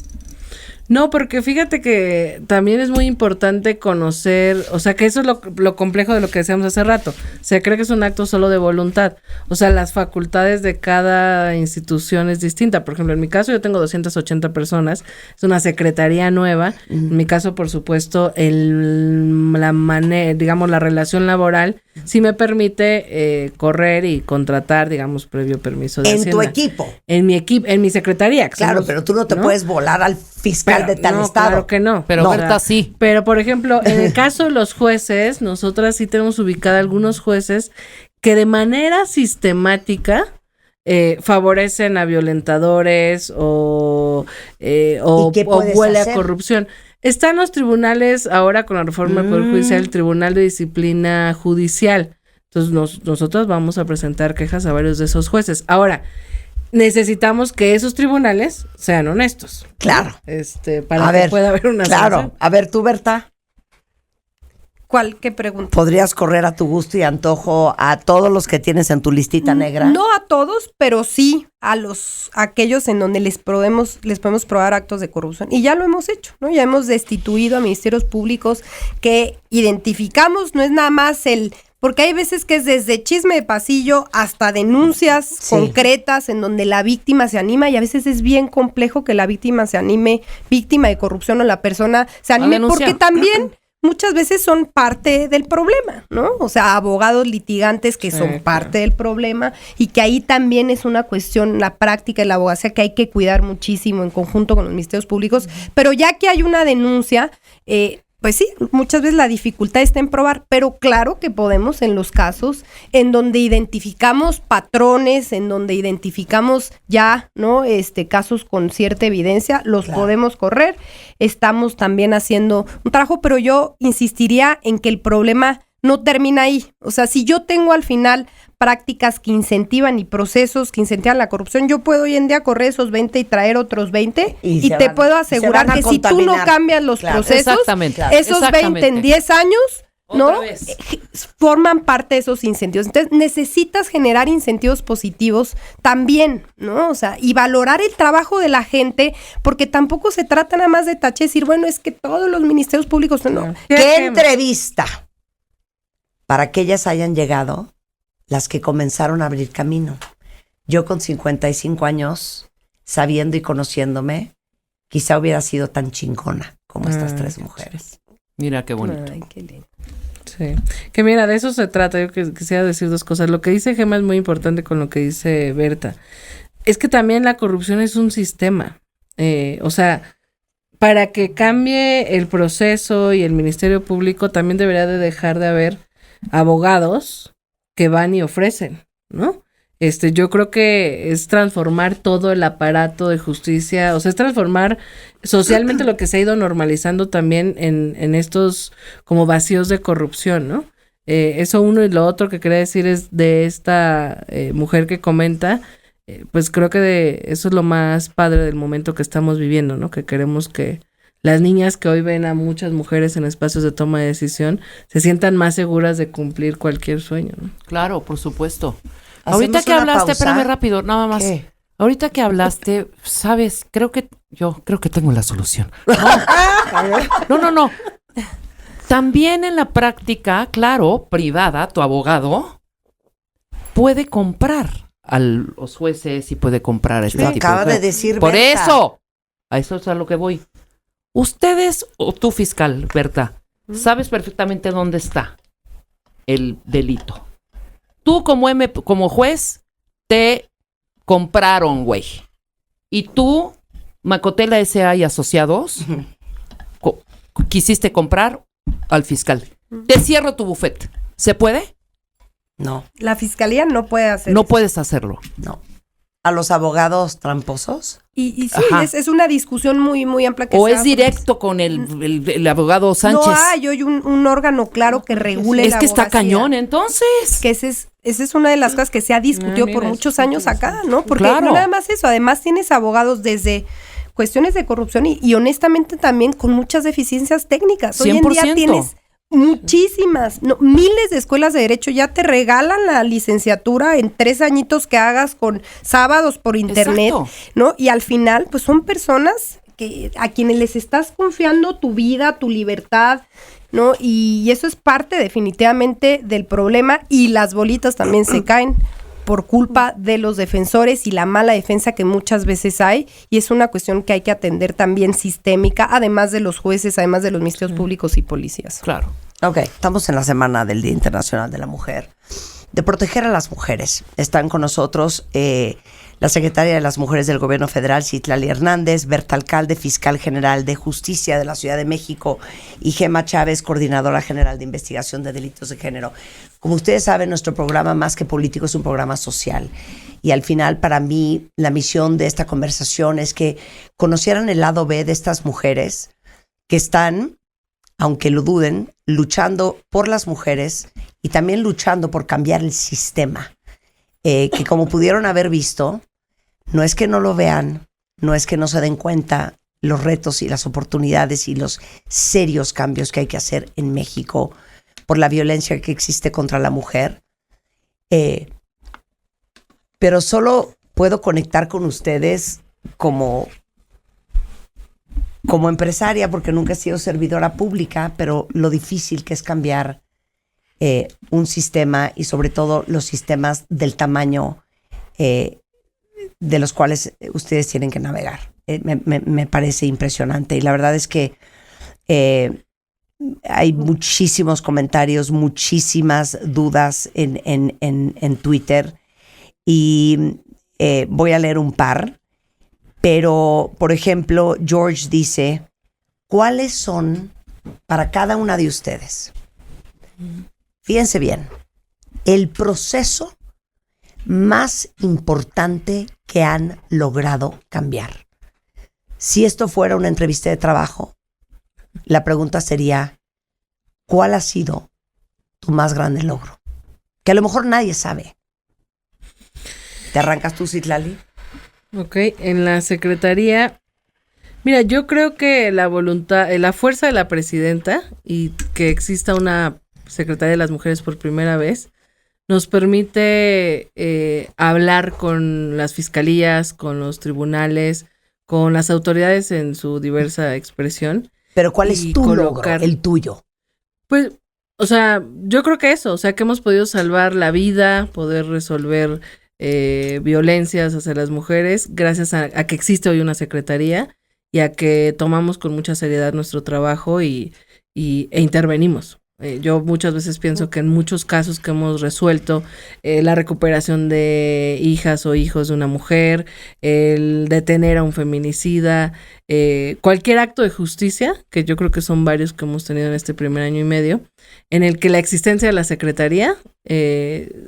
No, porque fíjate que también es muy importante conocer, o sea, que eso es lo complejo de lo que decíamos hace rato. Se cree que es un acto solo de voluntad. O sea, las facultades de cada institución es distinta. Por ejemplo, en mi caso yo tengo 280 personas, es una secretaría nueva. En mi caso, por supuesto, la relación laboral sí me permite correr y contratar, digamos, previo permiso de En Hacienda. tu equipo. En mi equipo, en mi secretaría. que Claro, somos, pero tú no te ¿no? puedes volar al fiscal de tal no, estado. Claro que no. Pero No, Berta sí. Pero, por ejemplo, en el caso de los jueces, nosotras sí tenemos ubicada algunos jueces que de manera sistemática favorecen a violentadores o ¿Y qué puedes huele hacer? a corrupción. Están los tribunales ahora con la reforma del Poder Judicial, el Tribunal de Disciplina Judicial. Entonces, nosotros vamos a presentar quejas a varios de esos jueces. Ahora, necesitamos que esos tribunales sean honestos. Claro. Para A que ver, pueda haber una claro. sanción. A ver, tú, Berta, ¿Qué pregunta? ¿podrías correr a tu gusto y antojo a todos los que tienes en tu listita negra? No a todos, pero sí a aquellos en donde les podemos probar actos de corrupción. Y ya lo hemos hecho, ¿no? Ya hemos destituido a ministerios públicos que identificamos, no es nada más porque hay veces que es desde chisme de pasillo hasta denuncias concretas en donde la víctima se anima y a veces es bien complejo que la víctima se anime, víctima de corrupción o la persona se anime denunciar. porque también muchas veces son parte del problema, ¿no? O sea, abogados litigantes que son parte del problema y que ahí también es una cuestión, la práctica de la abogacía que hay que cuidar muchísimo en conjunto con los ministerios públicos, pero ya que hay una denuncia, pues sí, muchas veces la dificultad está en probar, pero claro que podemos en los casos en donde identificamos patrones, en donde identificamos ya, ¿no? Casos con cierta evidencia, los podemos correr. Estamos también haciendo un trabajo, pero yo insistiría en que el problema no termina ahí. O sea, si yo tengo al final prácticas que incentivan y procesos que incentivan la corrupción, yo puedo hoy en día correr esos 20 y traer otros 20 y te puedo asegurar que si tú no cambias los procesos, esos 20 en 10 años, ¿no? Forman parte de esos incentivos. Entonces necesitas generar incentivos positivos también, ¿no? O sea, y valorar el trabajo de la gente, porque tampoco se trata nada más de tache decir, bueno, es que todos los ministerios públicos no. ¿Qué entrevista para que ellas hayan llegado las que comenzaron a abrir camino? Yo con 55 años, sabiendo y conociéndome, quizá hubiera sido tan chingona como estas tres mujeres. Mira qué bonito. Ay, qué lindo. Sí, que mira, de eso se trata. Yo quisiera decir dos cosas. Lo que dice Gema es muy importante con lo que dice Berta. Es que también la corrupción es un sistema. O sea, para que cambie el proceso y el Ministerio Público, también debería de dejar de haber abogados que van y ofrecen, ¿no? Yo creo que es transformar todo el aparato de justicia, o sea, es transformar socialmente lo que se ha ido normalizando también en estos como vacíos de corrupción, ¿no? Eso uno, y lo otro que quería decir es de esta mujer que comenta, pues creo que eso es lo más padre del momento que estamos viviendo, ¿no? Que queremos que las niñas que hoy ven a muchas mujeres en espacios de toma de decisión se sientan más seguras de cumplir cualquier sueño, ¿no? Claro, por supuesto. ¿Hacemos Ahorita que una hablaste, pausa? espérame rápido, nada más. ¿Qué? Ahorita que hablaste, sabes, creo que tengo la solución. No. También en la práctica, claro, privada, tu abogado puede comprar a los jueces y puede comprar a este Lo tipo acaba de de decir Por Berta. eso, a eso es a lo que voy. Ustedes o tú, fiscal, Berta, sabes perfectamente dónde está el delito. Tú como juez te compraron, güey. Y tú, Macotela S.A. y Asociados, quisiste comprar al fiscal. Te cierro tu bufete. ¿Se puede? No, La fiscalía no puede hacer No eso. puedes hacerlo. no. ¿A los abogados tramposos? Y sí, Ajá. es una discusión muy, muy amplia. Que O se es da, directo con el abogado Sánchez. No hay hoy un órgano claro que regule Es la que está abogacía. cañón, entonces. Que esa es una de las cosas que se ha discutido por mira, muchos es años acá, ¿no? Porque Claro. no nada más eso, además tienes abogados desde cuestiones de corrupción y honestamente también con muchas deficiencias técnicas. Hoy en día 100%. tienes muchísimas, miles de escuelas de derecho ya te regalan la licenciatura en 3 añitos que hagas con sábados por internet, Exacto. ¿no? Y al final, pues son personas a quienes les estás confiando tu vida, tu libertad, ¿no? Y eso es parte definitivamente del problema y las bolitas también se caen por culpa de los defensores y la mala defensa que muchas veces hay, y es una cuestión que hay que atender también sistémica, además de los jueces, además de los ministerios públicos y policías. Claro. Ok, estamos en la semana del Día Internacional de la Mujer, de proteger a las mujeres. Están con nosotros la secretaria de las Mujeres del Gobierno Federal, Citlali Hernández, Berta Alcalde, fiscal general de Justicia de la Ciudad de México, y Gema Chávez, coordinadora general de investigación de delitos de género. Como ustedes saben, nuestro programa, más que político, es un programa social. Y al final, para mí, la misión de esta conversación es que conocieran el lado B de estas mujeres que están, aunque lo duden, luchando por las mujeres y también luchando por cambiar el sistema. Que como pudieron haber visto, no es que no lo vean, no es que no se den cuenta los retos y las oportunidades y los serios cambios que hay que hacer en México por la violencia que existe contra la mujer. Pero solo puedo conectar con ustedes como empresaria, porque nunca he sido servidora pública, pero lo difícil que es cambiar un sistema, y sobre todo los sistemas del tamaño de los cuales ustedes tienen que navegar. Me parece impresionante, y la verdad es que hay muchísimos comentarios, muchísimas dudas en Twitter, y voy a leer un par. Pero, por ejemplo, George dice, ¿cuáles son para cada una de ustedes. Fíjense bien, el proceso más importante que han logrado cambiar. Si esto fuera una entrevista de trabajo, la pregunta sería, ¿cuál ha sido tu más grande logro? Que a lo mejor nadie sabe. ¿Te arrancas tú, Citlali? Ok, en la secretaría, mira, yo creo que la voluntad, la fuerza de la presidenta y que exista una Secretaría de las Mujeres por primera vez, nos permite hablar con las fiscalías, con los tribunales, con las autoridades en su diversa expresión. Pero ¿cuál es tu logro, el tuyo? Pues, o sea, yo creo que eso, o sea, que hemos podido salvar la vida, poder resolver violencias hacia las mujeres, gracias a que existe hoy una secretaría y a que tomamos con mucha seriedad nuestro trabajo e intervenimos. Yo muchas veces pienso que en muchos casos que hemos resuelto, la recuperación de hijas o hijos de una mujer, el detener a un feminicida, cualquier acto de justicia, que yo creo que son varios que hemos tenido en este primer año y medio, en el que la existencia de la secretaría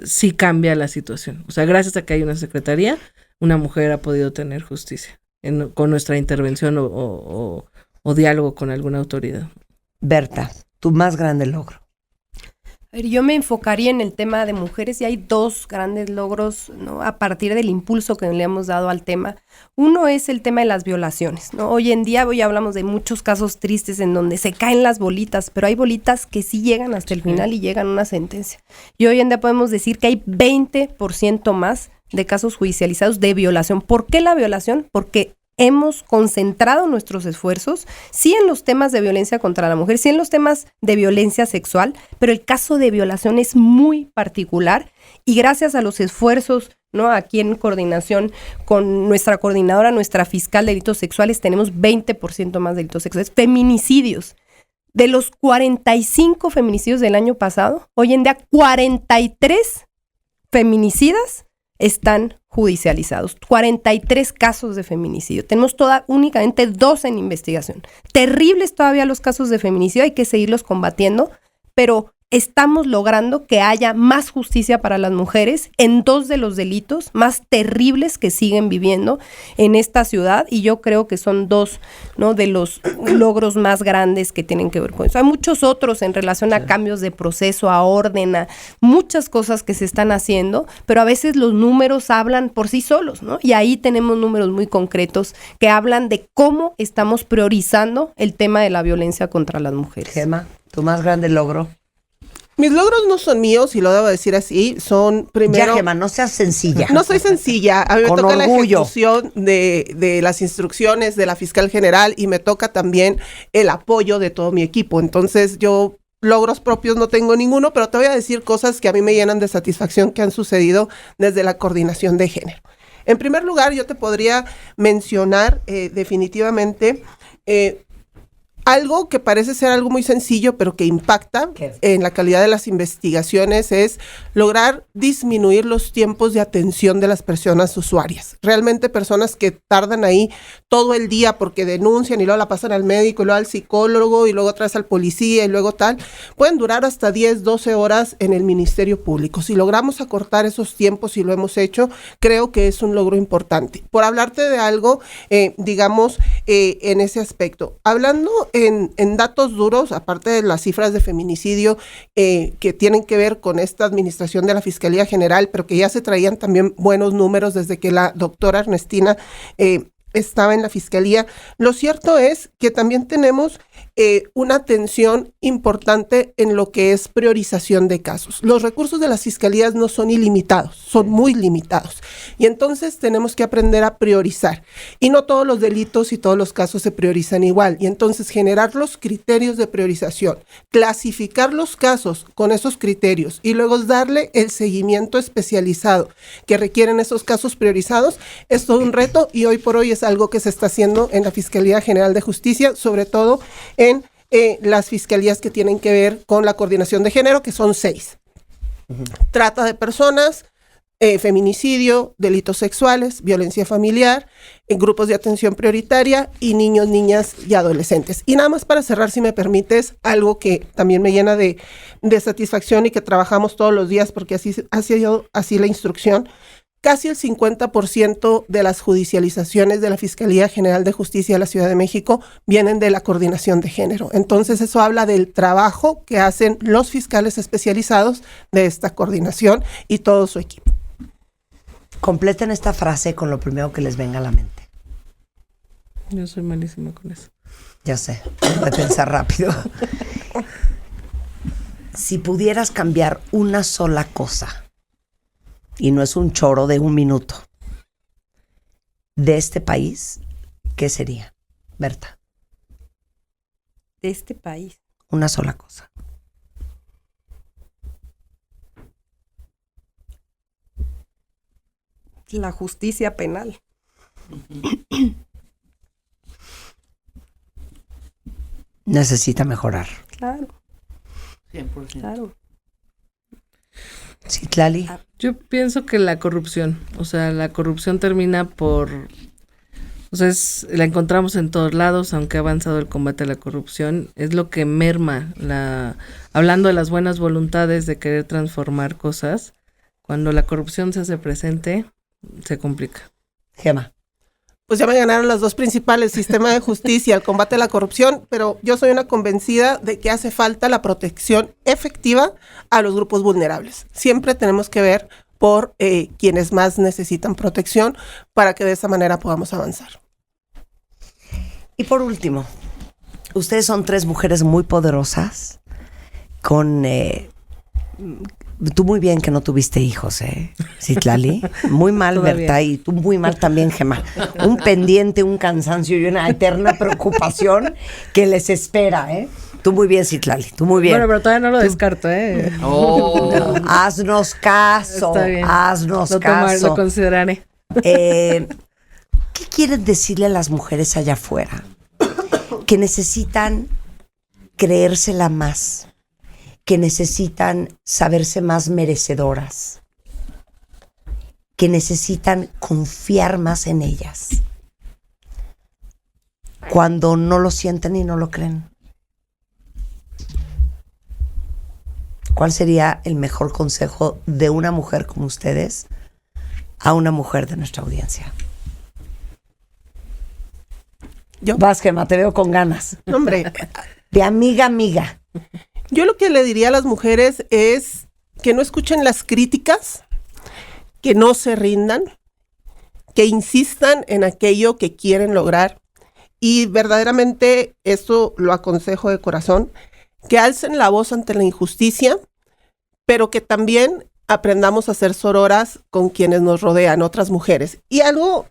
sí cambia la situación. O sea, gracias a que hay una secretaría, una mujer ha podido tener justicia con nuestra intervención o diálogo con alguna autoridad. Berta, tu más grande logro. A ver, yo me enfocaría en el tema de mujeres y hay dos grandes logros, ¿no? A partir del impulso que le hemos dado al tema. Uno es el tema de las violaciones, ¿no? Hoy en día hablamos de muchos casos tristes en donde se caen las bolitas, pero hay bolitas que sí llegan hasta el final y llegan a una sentencia. Y hoy en día podemos decir que hay 20% más de casos judicializados de violación. ¿Por qué la violación? Porque hemos concentrado nuestros esfuerzos, sí en los temas de violencia contra la mujer, sí en los temas de violencia sexual, pero el caso de violación es muy particular y gracias a los esfuerzos, ¿no? Aquí en coordinación con nuestra coordinadora, nuestra fiscal de delitos sexuales, tenemos 20% más delitos sexuales. Feminicidios. De los 45 feminicidios del año pasado, hoy en día 43 feminicidas están judicializados. 43 casos de feminicidio. Tenemos únicamente 2 en investigación. Terribles todavía los casos de feminicidio, hay que seguirlos combatiendo, pero estamos logrando que haya más justicia para las mujeres en 2 de los delitos más terribles que siguen viviendo en esta ciudad y yo creo que son 2, ¿no? de los logros más grandes que tienen que ver con eso. Hay muchos otros en relación a cambios de proceso, a orden, a muchas cosas que se están haciendo, pero a veces los números hablan por sí solos, ¿no? Y ahí tenemos números muy concretos que hablan de cómo estamos priorizando el tema de la violencia contra las mujeres. Gemma, tu más grande logro. Mis logros no son míos, y lo debo decir así, son primero... Ya, Gemma, no seas sencilla. No soy sencilla. A mí me Con toca orgullo. la ejecución de las instrucciones de la fiscal general y me toca también el apoyo de todo mi equipo. Entonces yo logros propios no tengo ninguno, pero te voy a decir cosas que a mí me llenan de satisfacción que han sucedido desde la coordinación de género. En primer lugar, yo te podría mencionar definitivamente... algo que parece ser algo muy sencillo, pero que impacta en la calidad de las investigaciones es lograr disminuir los tiempos de atención de las personas usuarias. Realmente personas que tardan ahí todo el día porque denuncian y luego la pasan al médico y luego al psicólogo y luego otra vez al policía y luego tal, pueden durar hasta 10, 12 horas en el Ministerio Público. Si logramos acortar esos tiempos y lo hemos hecho, creo que es un logro importante. Por hablarte de algo, digamos, en ese aspecto. Hablando en datos duros, aparte de las cifras de feminicidio que tienen que ver con esta administración de la Fiscalía General, pero que ya se traían también buenos números desde que la doctora Ernestina estaba en la Fiscalía, lo cierto es que también tenemos una atención importante en lo que es priorización de casos. Los recursos de las fiscalías no son ilimitados, son muy limitados. Y entonces tenemos que aprender a priorizar. Y no todos los delitos y todos los casos se priorizan igual. Y entonces generar los criterios de priorización, clasificar los casos con esos criterios y luego darle el seguimiento especializado que requieren esos casos priorizados, es todo un reto y hoy por hoy es algo que se está haciendo en la Fiscalía General de Justicia, sobre todo en las fiscalías que tienen que ver con la coordinación de género, que son 6. Trata de personas, feminicidio, delitos sexuales, violencia familiar, en grupos de atención prioritaria y niños, niñas y adolescentes. Y nada más para cerrar, si me permites, algo que también me llena de satisfacción y que trabajamos todos los días porque así ha sido así la instrucción. Casi el 50% de las judicializaciones de la Fiscalía General de Justicia de la Ciudad de México vienen de la coordinación de género. Entonces eso habla del trabajo que hacen los fiscales especializados de esta coordinación y todo su equipo. Completen esta frase con lo primero que les venga a la mente. Yo soy malísima con eso. Ya sé, voy a pensar rápido. Si pudieras cambiar una sola cosa, y no es un choro de 1 minuto, de este país, ¿qué sería, Berta? De este país. Una sola cosa. La justicia penal. Necesita mejorar. Claro. 100%. Claro. Citlali. Yo pienso que la corrupción, o sea, la corrupción termina por, o sea, la encontramos en todos lados, aunque ha avanzado el combate a la corrupción, es lo que merma hablando de las buenas voluntades de querer transformar cosas, cuando la corrupción se hace presente, se complica. Gema. Pues ya me ganaron las dos principales, sistema de justicia, el combate a la corrupción, pero yo soy una convencida de que hace falta la protección efectiva a los grupos vulnerables. Siempre tenemos que ver por quienes más necesitan protección para que de esa manera podamos avanzar. Y por último, ustedes son 3 mujeres muy poderosas con... tú muy bien que no tuviste hijos, Citlali. Muy mal, Berta, y tú muy mal también, Gema. Un pendiente, un cansancio y una eterna preocupación que les espera, Tú muy bien, Citlali, tú muy bien. Bueno, pero todavía no lo descarto, No, haznos caso, Está bien. haznos caso. Lo consideraré. ¿Qué quieren decirle a las mujeres allá afuera? Que necesitan creérsela más, que necesitan saberse más merecedoras, que necesitan confiar más en ellas, cuando no lo sienten y no lo creen. ¿Cuál sería el mejor consejo de una mujer como ustedes a una mujer de nuestra audiencia? Yo, Vas, Gema, te veo con ganas. hombre, De amiga a amiga. yo lo que le diría a las mujeres es que no escuchen las críticas, que no se rindan, que insistan en aquello que quieren lograr. Y verdaderamente eso lo aconsejo de corazón, que alcen la voz ante la injusticia, pero que también aprendamos a ser sororas con quienes nos rodean, otras mujeres. Y algo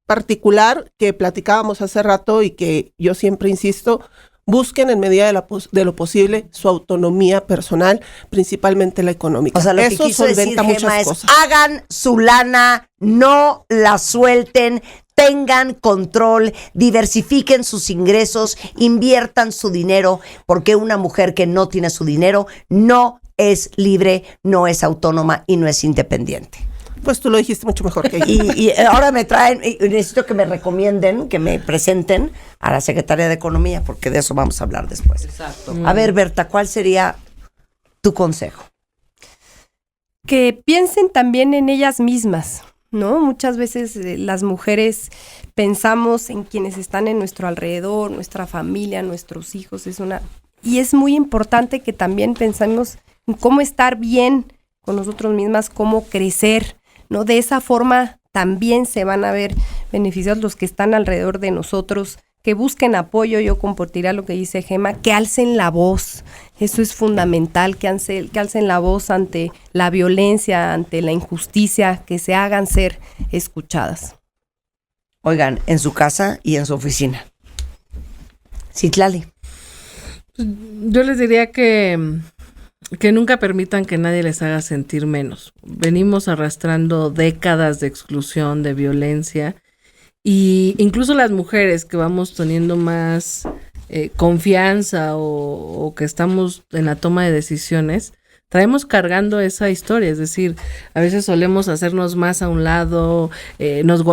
particular que platicábamos hace rato y que yo siempre insisto, busquen en medida de lo posible su autonomía personal, principalmente la económica. O sea, lo que eso quiso decir solventa Gema muchas es, cosas. hagan su lana, no la suelten, tengan control, diversifiquen sus ingresos, inviertan su dinero, porque una mujer que no tiene su dinero no es libre, no es autónoma y no es independiente. Pues tú lo dijiste mucho mejor que yo. Y ahora me traen, y necesito que me recomienden, que me presenten a la Secretaría de Economía, porque de eso vamos a hablar después. Exacto. A ver, Berta, ¿cuál sería tu consejo? Que piensen también en ellas mismas, ¿no? Muchas veces las mujeres pensamos en quienes están en nuestro alrededor, nuestra familia, nuestros hijos, y es muy importante que también pensemos en cómo estar bien con nosotros mismas, cómo crecer, ¿no? De esa forma también se van a ver beneficiados los que están alrededor de nosotros, que busquen apoyo. Yo compartiré lo que dice Gema, que alcen la voz. Eso es fundamental, que alcen la voz ante la violencia, ante la injusticia, que se hagan ser escuchadas. Oigan, en su casa y en su oficina. Citlali. Yo les diría que nunca permitan que nadie les haga sentir menos. Venimos arrastrando décadas de exclusión, de violencia, y incluso las mujeres que vamos teniendo más confianza o que estamos en la toma de decisiones, traemos cargando esa historia, es decir, a veces solemos hacernos más a un lado, nos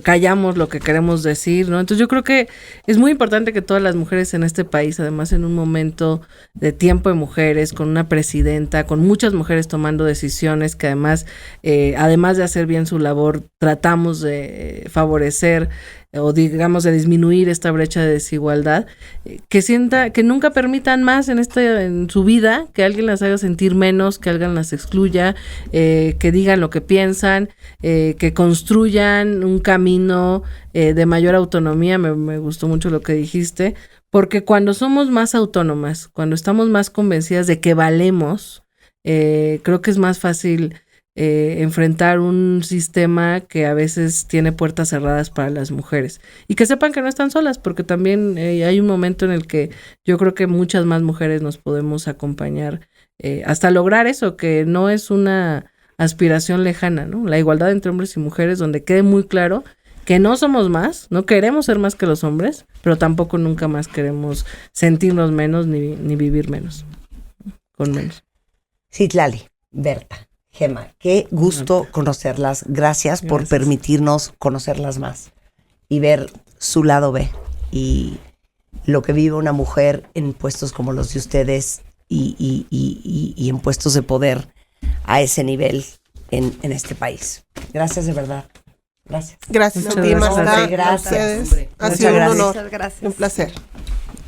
callamos lo que queremos decir, ¿no? Entonces yo creo que es muy importante que todas las mujeres en este país, además en un momento de tiempo de mujeres, con una presidenta, con muchas mujeres tomando decisiones que además de hacer bien su labor, tratamos de favorecer o digamos de disminuir esta brecha de desigualdad, que nunca permitan más en su vida que alguien las haga sentir menos, que alguien las excluya, que digan lo que piensan, que construyan un camino de mayor autonomía. Me gustó mucho lo que dijiste, porque cuando somos más autónomas, cuando estamos más convencidas de que valemos, creo que es más fácil enfrentar un sistema que a veces tiene puertas cerradas para las mujeres, y que sepan que no están solas, porque también hay un momento en el que yo creo que muchas más mujeres nos podemos acompañar hasta lograr eso, que no es una aspiración lejana, ¿no? La igualdad entre hombres y mujeres, donde quede muy claro que no somos más, no queremos ser más que los hombres, pero tampoco nunca más queremos sentirnos menos ni vivir menos, con menos. Citlali, Berta, Gema, qué gusto conocerlas. Gracias por permitirnos conocerlas más y ver su lado B y lo que vive una mujer en puestos como los de ustedes y en puestos de poder a ese nivel en este país. Gracias de verdad. Gracias. Gracias a ti, Muchas Marta. gracias. Gracias. Ha Muchas sido un gracias. honor. Muchas gracias. Un placer.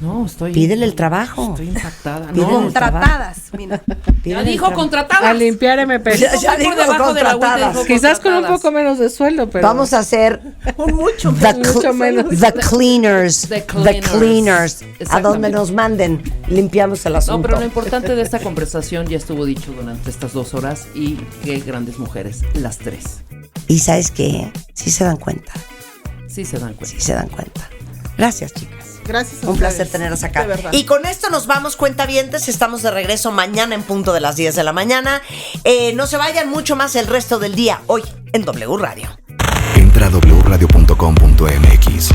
No, estoy... Pídele el trabajo. Estoy impactada. Pídele No, el trabajo. Contratadas, mira. ya Pídele el dijo trabajo. contratadas. A limpiar MP. Ya Por dijo debajo de la agüita contratadas. dijo Quizás con un contratadas. poco menos de sueldo, pero Vamos a hacer Un mucho mucho menos. The Cleaners. The The Cleaners. A Exactamente. donde nos manden, limpiamos el asunto. No, pero lo importante de esta conversación ya estuvo dicho durante estas 2 horas, y qué grandes mujeres, las 3. Y ¿sabes qué? Sí se dan cuenta. Sí se dan cuenta. Sí se dan cuenta. Gracias, chicas. Gracias a Un placer ustedes. tenerlas acá. De verdad. Y con esto nos vamos, cuentavientes. Estamos de regreso mañana en punto de las 10 de la mañana. No se vayan mucho más el resto del día hoy en W Radio. Entra a wradio.com.mx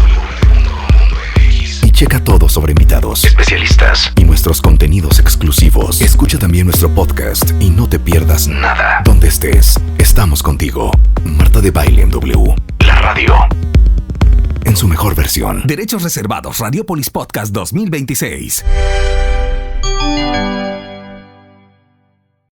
y checa todo sobre invitados, especialistas y nuestros contenidos exclusivos. Escucha también nuestro podcast y no te pierdas nada. Donde estés, estamos contigo. Marta de Baile en W. La radio. En su mejor versión. Derechos reservados. Radiopolis Podcast 2026.